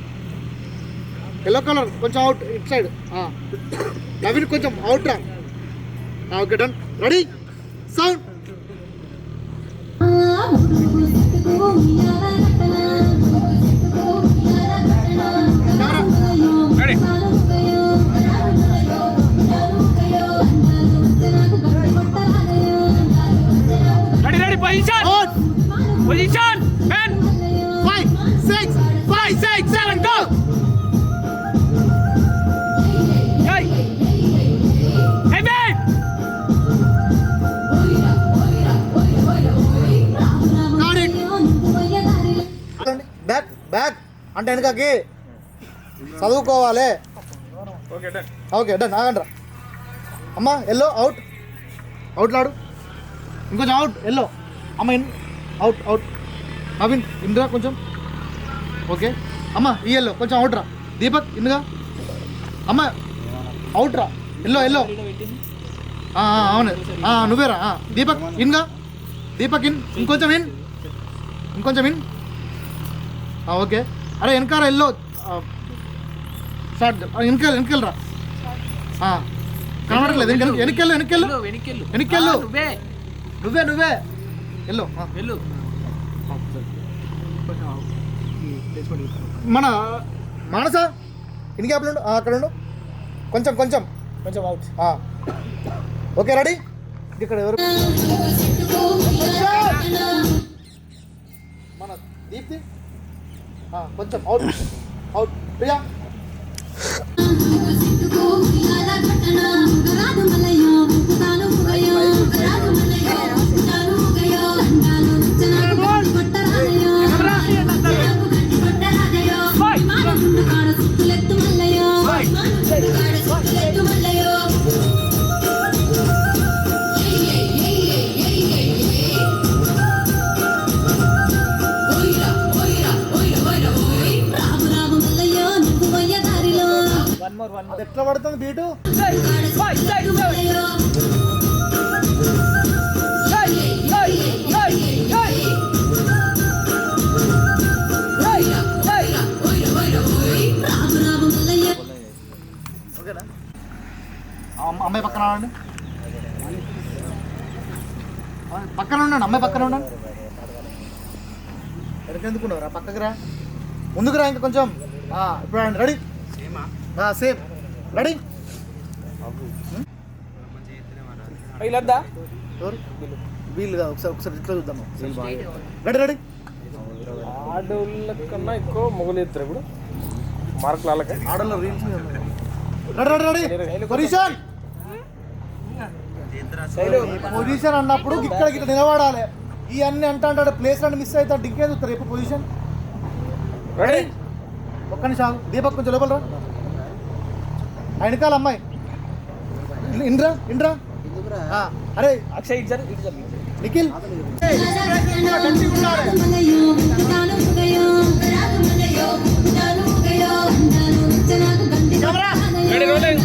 ఎల్లో కలర్ కొంచెం అవుట్ ఇటు సైడ్ నవీన్ కొంచెం అవుట్ రా ఓకే డన్ రెడీ సౌండ్ ముడుగు చెట్టుకు ఉయ్యాల కట్టనా ముడుగు చెట్టుకు ఉయ్యాల కట్టనా రామయ్యో ముక్కుతాను గయో రామయ్యో గయో అండాలు వచ్చనాకు గంటి కొట్టరాదయ్యో అండాలు వచ్చనాకు ready ready position position 10 5 6 5 6 7 go hey hey man ఓయిరా ఓయిరా ఓయిరా ఓయిరా ఓయ్ రాదు రాదు మల్లయ్యో నువ్వు పోయేదారిలో బ్యాక్ బ్యాక్ అంటే వెనకకి చదువుకోవాలి ఓకే డన్ ఓకే డన్ ఆగండి రా అమ్మ ఎల్లో అవుట్ అవుట్ లాడు ఇంకొంచెం అవుట్ ఎల్లో అమ్మ in out out Naveen Indra కొంచెం ఓకే అమ్మ ఈ ఎల్లో కొంచెం అవుట్ రా దీపక్ ఇందుగా అమ్మ అవుట్ రా ఎల్లో ఎల్లో అవును నువ్వేరా దీపక్ ఇన్గా దీపక్ ఇన్ ఇంకొంచెం ఇన్ ఇంకొంచెం ఇన్ ఓకే అరే వెనకాల ఎల్లో స్టార్ట్ వెనకెళ్ళరా కనబడట్లేదు వెనకెళ్ళు వెనకెళ్ళు వెనకెళ్ళు నువ్వే నువ్వే వెళ్ళు వెళ్ళు మన మానస ఇన్ని గ్యాప్లు ఉండు అక్కడ ఉండు కొంచెం కొంచెం కొంచెం అవుట్ ఓకే రెడీ ఇక్కడ ఎవరు మన దీప్తి కొంచెం అవుట్ అవుట్ ప్రియా రాదు మల్లయ్యో ముక్కుతాను గయో రాదు మల్లయ్యో ముక్కుతాను గయో అండాలు వచ్చనాకు అది ఎట్లా పడుతుంది బీటు ఓకేనా అమ్మాయి పక్కన ఉండండి పక్కన ఉండండి అమ్మాయి పక్కన ఉండండి ఎందుకున్నారా పక్కకి రా ముందుకు రా ఇంకా కొంచెం ఇప్పుడు రెడీ సేమ్ రెడీ వీళ్ళద్దా ఎవరు వీళ్ళుగా ఒకసారి ఇట్లా చూద్దాము రెడీ రెడీ ఆడోళ్ళ కన్నా ఎక్కువ మొగలు ఎత్తారు ఇప్పుడు మార్కులు వాళ్ళకి ఆడలో reels ready ready ready position position అన్నప్పుడు ఇక్కడ గిట్ల నిలబడాలి ఇవన్నీ అంటాడు ప్లేస్ అన్ని మిస్ అవుతాడు ఇంకే చూస్తారు ఎప్పుడు పొజిషన్ రెడీ ఒక్క నిమిషం దీపక్ కొంచెం లోపల రా వెనకాల అమ్మాయి ఇంద్రా ఇంద్రా అరే అక్షయ్ ఇచ్చారు నిఖిల్ రెడీ రోలింగ్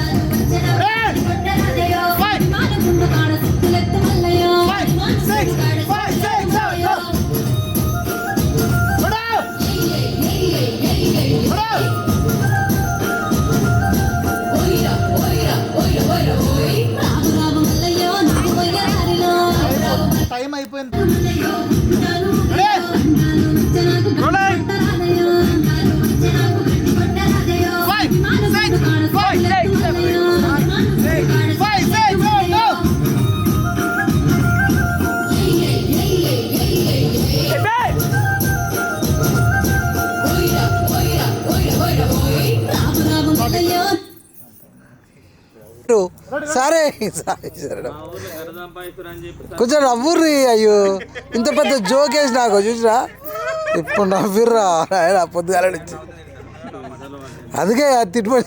టైం అయిపోయింది సరే సరే సరే కొంచెం నవ్వుర్రి అయ్యో ఇంత పెద్ద జోకేసి నాకు చూసిరా ఇప్పుడు నవ్వుర్రా ఆయన పొద్దుగాల నుంచి అందుకే తిట్టుబడి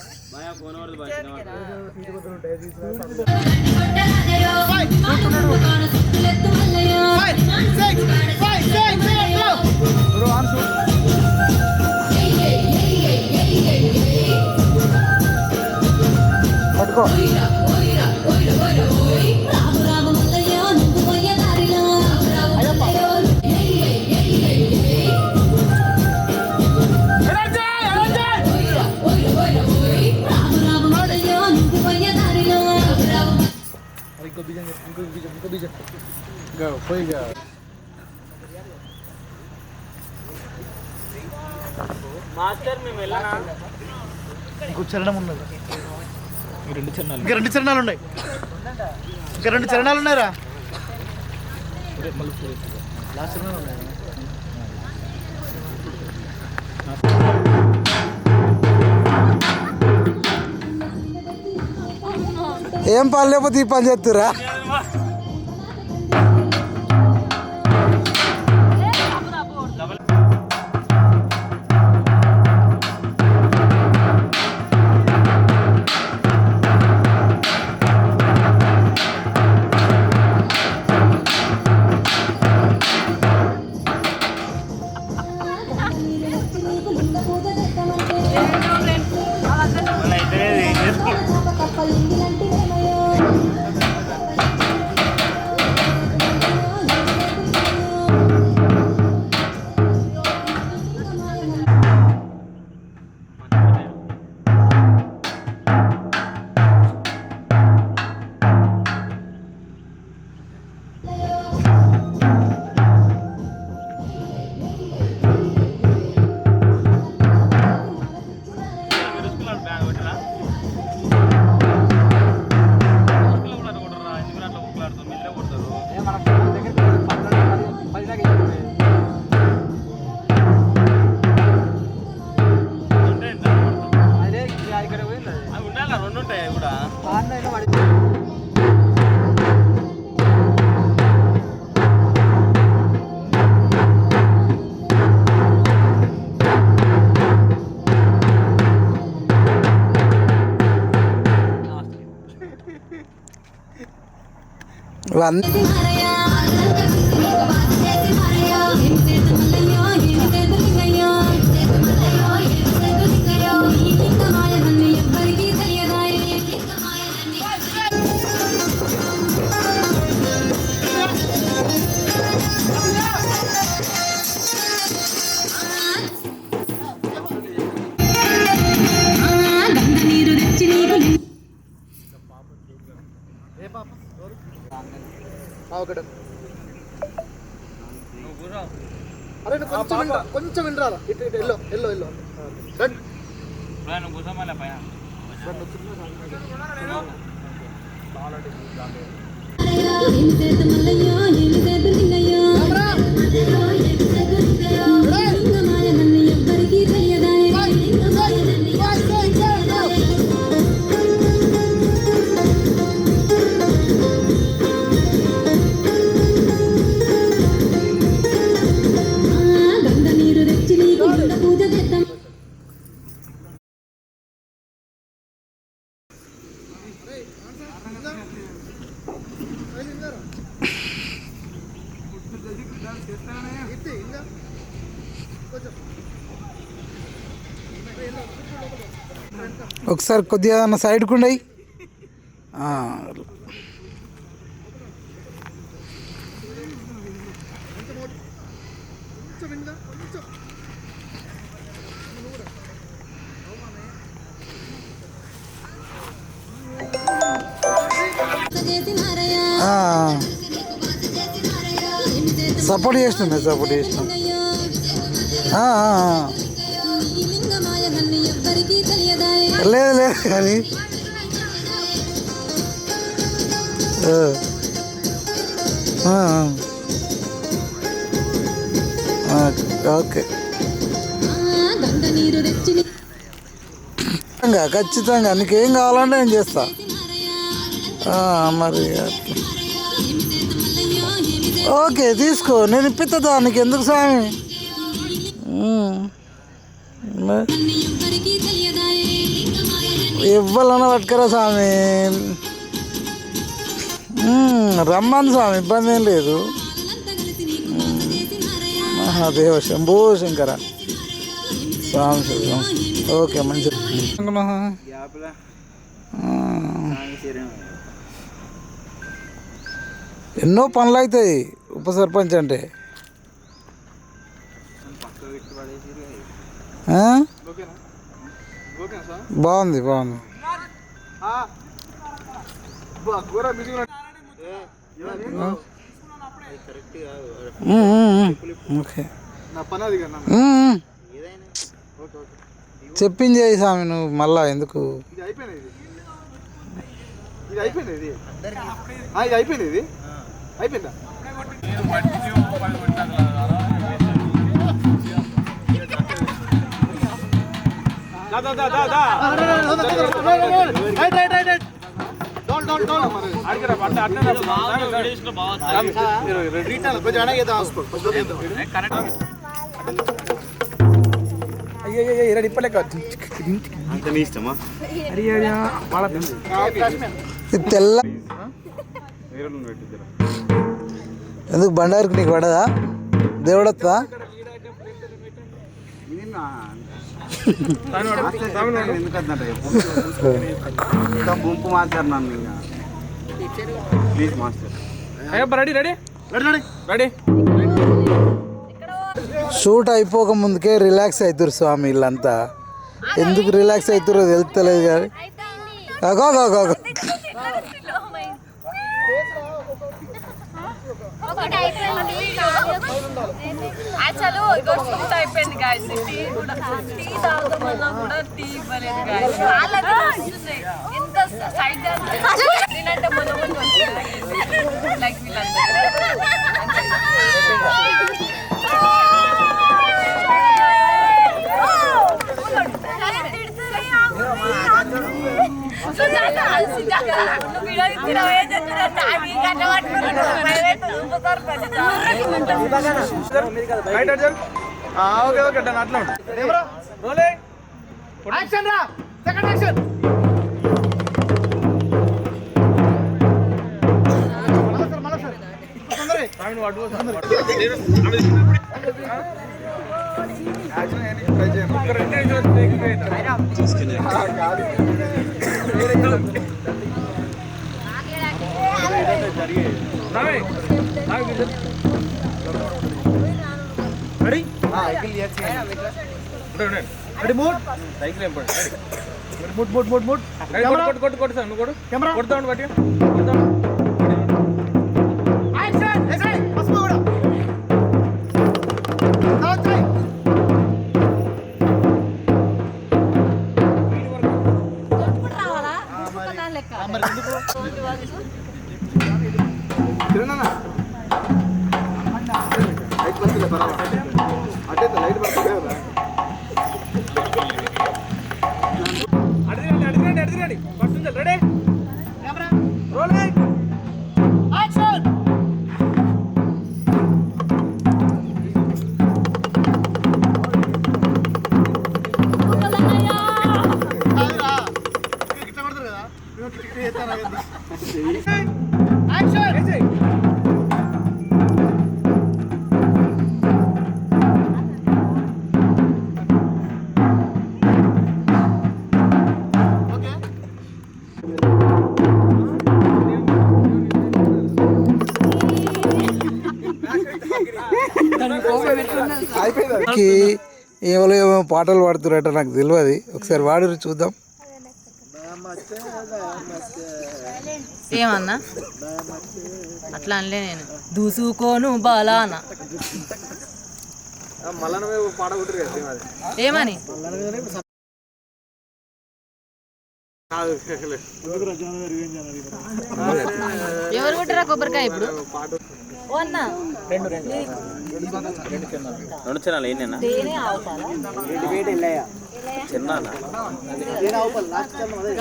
పట్టుకో మాస్టర్ మేము వెళ్ళనా ఇంకో చరణం ఉన్నది ఇంకా రెండు చరణాలు ఉన్నాయి ఇంకా రెండు చరణాలు ఉన్నాయిరా లాస్ట్ చరణాలు ఉన్నాయి ఏం పని లేకపోతే ఈ పని చేస్తురా ఎవ్వరికి ఓకే డన్. అరే నువ్వు కొంచెం వినరా ఇటు ఇటు ఎల్లో ఎల్లో ఎల్లో డన్. ఎవ్వరికి తెలియదాయే గంగ నీరు తెచ్చి నీకు గుండ పూజ చేద్దాం. ఒకసారి కొద్దిగా నా సైడ్కి ఉండయి. సపోర్ట్ చేస్తున్నా సపోర్ట్ చేస్తున్నా. లేదు లేదు కానీ ఓకే ఖచ్చితంగా నీకేం కావాలంటే నేను చేస్తా. మరి ఓకే తీసుకో, నేను ఇప్పిస్తా. నీకు ఎందుకు స్వామి? ఇవ్వాలన్నా పట్టుకరా స్వామి. రమ్మని స్వామి, ఇబ్బంది ఏం లేదు. మహాదేవ శంభో శంకర స్వామి శివం. ఓకే మంచి. ఎన్నో పనులు అవుతాయి ఉప సర్పంచ్ అంటే. బాగుంది బాగుంది. ఓకే చెప్పింది చేయి స్వామి, నువ్వు మళ్ళా ఎందుకు? అయిపోయిందా? తెల్ల ఎందుకు బండారికి నీకు పడదా? దేవుడత్తా గుంపు మాస్టర్ నన్ను please master. Ready ready ready ready. Shoot అయిపోక ముందుకే రిలాక్స్ అవుతారు స్వామి వీళ్ళంతా. ఎందుకు రిలాక్స్ అవుతారో తెలుస్తలేదు కానీ అసలు షూట్ అయిపోయింది గాయస్. టీ కూడా టీ తాగుదామన్నా కూడా టీ ఇవ్వలేదు గాయస్. ఎంత సైడ్ నేనంటే మొన్న లైక్ వీళ్ళందరూ ఓకే ఓకే డన్. అట్లా ఉంటుంది. యాక్షన్ రా, second action. Ready ready mood cycle ఏం పడు మూడ్ మూడ్ మూడ్ మూడ్ కొట్టు కొట్టు కొట్టు సార్ నువ్వు కొట్టు కెమెరా కొడతావు బట్టి కొడతావు. అటే లైట్ పడుతుంది కదా. ఇట్లా కొడతారు కదా, మేము టికెట్ చేస్తాను ఏమో ఏమో పాటలు పాడుతున్నట్ట నాకు తెలియదు. ఒకసారి వాడు చూద్దాం. ఏమన్నా అట్లా అనలే నేను. దూసుకోను బాలానా ఏమని ఎవరు కొట్టారా కొబ్బరికాయ ఇప్పుడు? ఓ అన్నా రెండు చిన్నాలు ఏంటన్నా తేనె ఆవుపాలా? చిన్న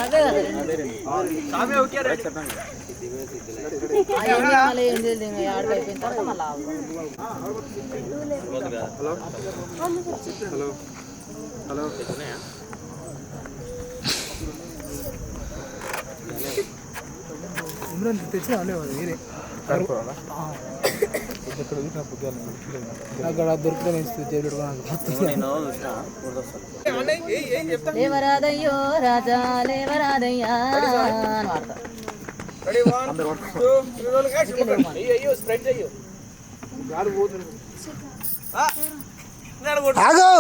అదే కదా. అవన్నీ మళ్ళీ ఏం చేయలేదు, ఇంకా ఏడాది అయిపోయిన తర్వాత మళ్ళీ ఆవు. అక్కడ దొరికితే లేవరాదయ్యో రాజా లేవరాదయ్యా అని వాడతా. ఆగో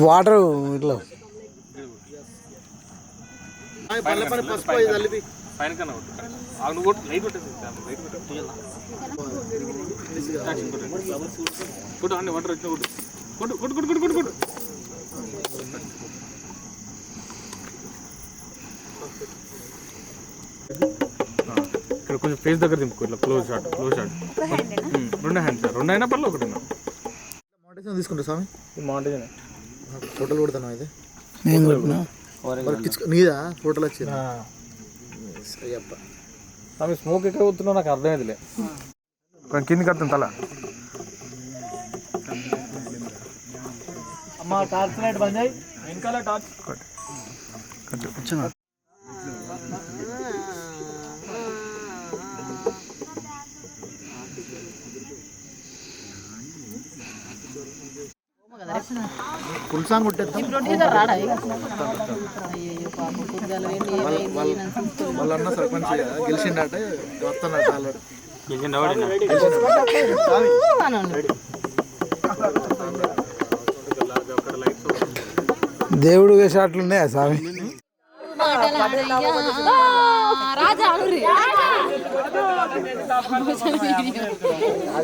వాటర్ ఇట్లా పల్లె పని పసుపు ఇది కలిపి పైన కన్నా నువ్వు లైట్ పెట్టేసి కొట్టు అన్ని వాటర్ వచ్చిన కొట్టు కొట్టు కొట్టు కొట్టు కొట్టు కొట్టు ఇక్కడ కొంచెం ఫేస్ దగ్గర దింపుకో, ఇట్లా క్లోజ్ షాట్ రెండు హ్యాండ్స్ రెండు అయినా పర్లేదు ఒకటి మౌంటేషన్ తీసుకుంటా స్వామి. మౌంటైన్ ఫోటోలు కొడతాను అయితే నేను కొట్టినా. నీదా ఫోటోలు వచ్చింది. అయ్యప్ప ఆమె స్మోక్ ఎక్కడ పోతున్నావు నాకు అర్థమైందిలే. కింది కడుతుంది తల. అమ్మ టార్చ్ లైట్ బంద్ చేయి. వెనకాల టార్చ్ ఫుల్ సాంగ్ కొట్టేద్దాం. రాడా వాళ్ళన్న సర్పంచ్ గెలిచిండట, వస్తానట ఆల్రెడీ. దేవుడు వేషాట్లు ఉన్నాయా స్వామి?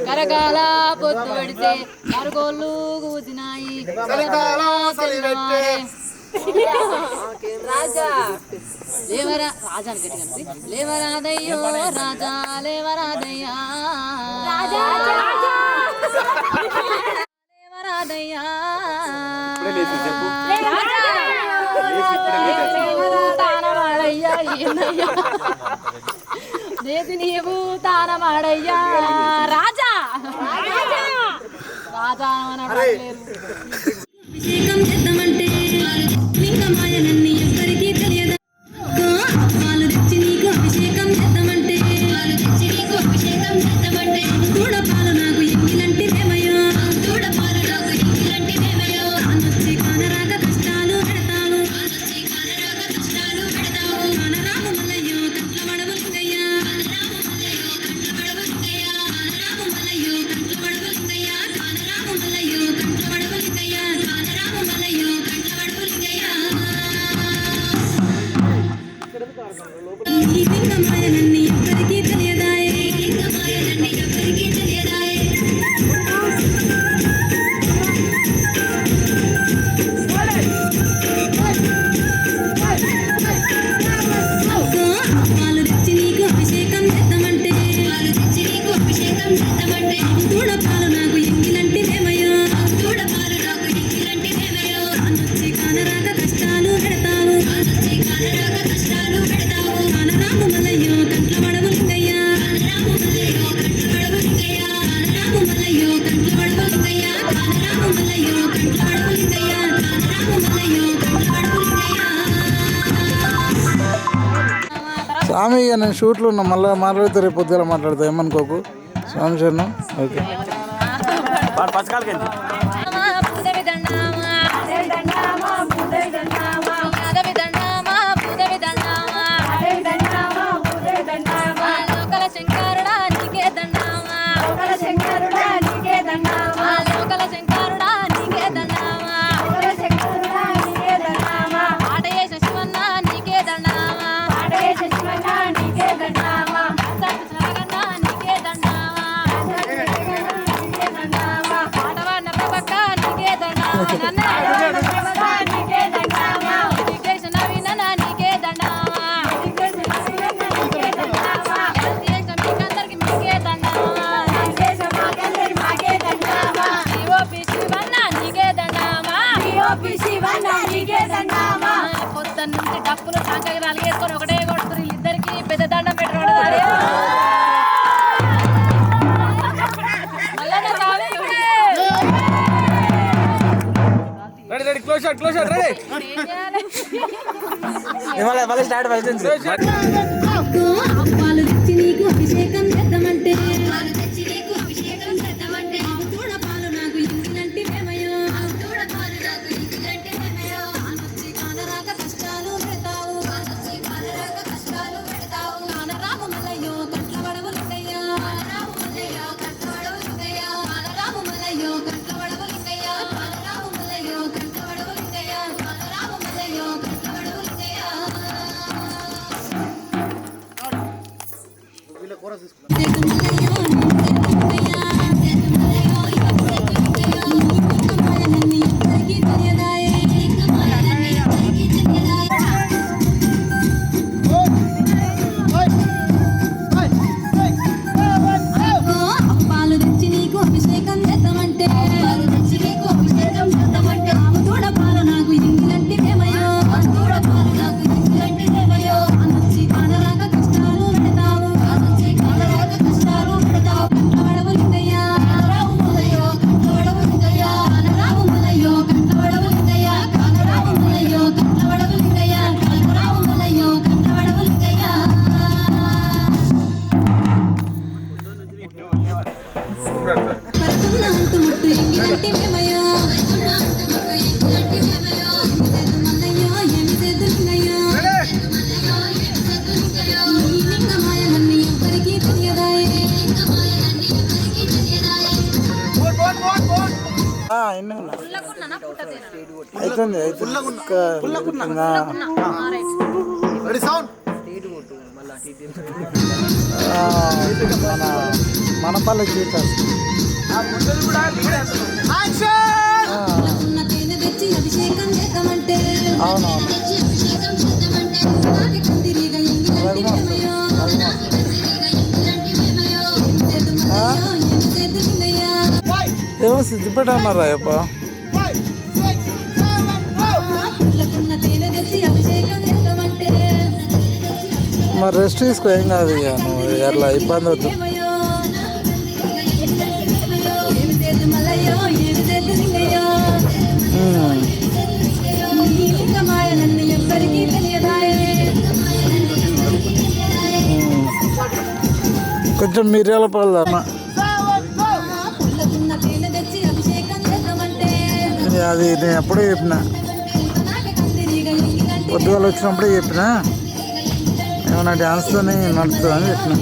కరకాల పొద్దు పెడితే కరుగోళ్ళు కూచినాయి. రాజా లేవరా రాజా అని గట్టి కలిసి లేవరాదయ్యో రాజా లేవరాదయ్యా లేవరాదయ్యా తానమాడయ్యా ఏందయ్యా దేశి నీవు తానమాడయ్యా రాజా రాజా అభిషేకం చేద్దామంటే లింగమాయనన్ని ఎవ్వరికీ తెలియదా? వాళ్ళు తెచ్చి నీకు అభిషేకం చేద్దామంటే దూడ పాలు నాకు ఎంగిలంటివేమయ్యో కానొచ్చి కానరాక కష్టాలు పెడతావు కానరాము మల్లయ్యో కంట్ల మడవు లింగయ్యా ఈ లింగమాయనన్ని ఎవ్వరికీ తెలియదాయే స్వామి ఇక నేను షూట్లో ఉన్నా, మళ్ళీ మాట్లాడితే రేపు పొద్దున మాట్లాడతా, ఏమనుకోకు స్వామి శరణం. ఓకే పొద్దున్న నుంచి డప్పులు సంకరాలు వేసుకొని ఒకటే కొడుతున్నారు ఇద్దరికి పెద్ద దండం పెట్టుకోవడం. రెడీ క్లోజ్ షాట్ రెడీ పాలు తెచ్చి నీకు అభిషేకం చేద్దామంటే పాలు నాకు ఇంటినంటి మేమయో కానరాక కష్టాలు పెడతావు కానరాము మలయ్యో కట్ల వడవలుండయ్యా కానరాము మలయ్యో కట్ల వడవలుండయ్యా కానరాము మలయ్యో కట్ల వడవలుండయ్యా కానరాము మలయ్యో కట్ల వడవలుండయ్యా కానరాము మలయ్యో కట్ల వడవలుండయ్యా పాలు తెచ్చి నీకు అభిషేకం చేద్దామంటే తోడ పాలు నాకు ఇంగిలంటి మేమయో అనొచ్చి కానరాక కష్టాలు పెడతావు వడవలుండయ్యా కానరావు మలయ్యో కట్ల వడవలుండయ్యా కానరావు మలయ్యో కట్ల వడవలుండయ్యా కానరావు మలయ్యో కట్ల వడవలుండయ్యా కానరావు మలయ్యో కట్ల వడవలుండయ్యా పడుతున్న అంటుముట్టు ఎంగిలంటి మేమయో మల్లయ్యో ఏమి చేద్దున్నయ్యో ఈ లింగమాయలన్నీ ఎవ్వరికీ తెలియదాయే అవుతుంది రెడీ సౌండ్. మన పల్లెకి జీతాలు ఉన్న తేనె తెచ్చి అభిషేకం చేద్దామంటే అవునవును తిరిగా ఎంగిలంటి మేమయో ఏమి చేద్దున్నయ్యా ఏమో సిద్ధిపేట అన్నారా అయ్యప్ప. ఉన్న తేనె తెచ్చి అభిషేకం చేద్దామంటే మరి రెస్ట్ తీసుకో, ఏం కాదు ఇక నువ్వు అట్లా ఇబ్బంది అవుతుంది. మేమయో ఏమి చేద్దు మల్లయ్యో ఏమి చేద్దున్నయ్యో ఈ లింగమాయలన్నీ ఎవ్వరికీ తెలియదాయే కొంచెం మిరియాల పాలు అన్న, పుల్లకున్న తేనె తెచ్చి అభిషేకం చేద్దామంటే అది నేను ఎప్పుడే చెప్పిన, తిరిగా ఎంగిలంటి పొద్దుగాల వచ్చినప్పుడే చెప్పిన ఏమన్నా డ్యాన్స్తోనే నడుస్తుందని చెప్పిన.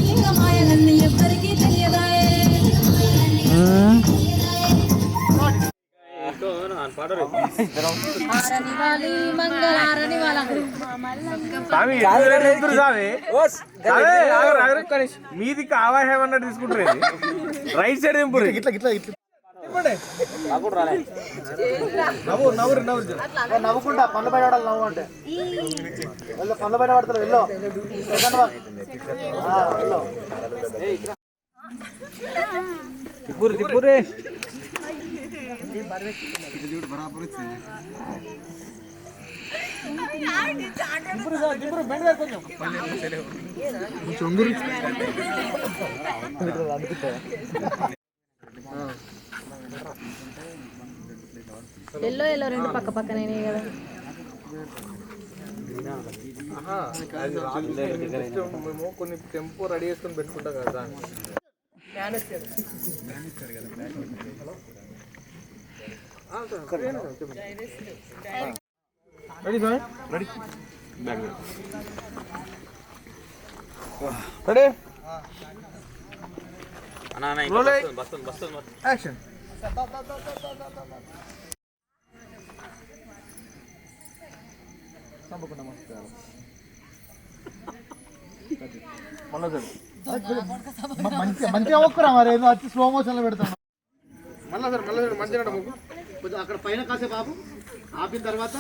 లింగమాయలన్నీ ఎవ్వరికీ తెలియదాయే ఆరనివాలి మంగళారని వాళ్ళ మీది కావాహేం అన్నట్టు తీసుకుంటారు. రైట్ సైడ్ దింపురు. ఇట్లా ఇట్లా ఇట్లా నవ్వుకుంటా పనులు బయట పడాలి. నవ్వు అంటే పనులు బయట పడతారు. వెళ్ళు తిప్పురే ఎల్లో ఎల్లో రెండు పక్క పక్కనే కదా. మేము కొన్ని టెంపో రెడీ చేసుకొని పెట్టుకుంటాం కదా. Ready sir, ready bag ready action. నమస్కారం. మంచిగా ఒక్కరా మరి ఏదో వచ్చి స్లో మోషన్లో పెడతాం. మళ్ళా సార్ మంచిగా కొంచెం అక్కడ పైన కాసే బాబు ఆపిన తర్వాత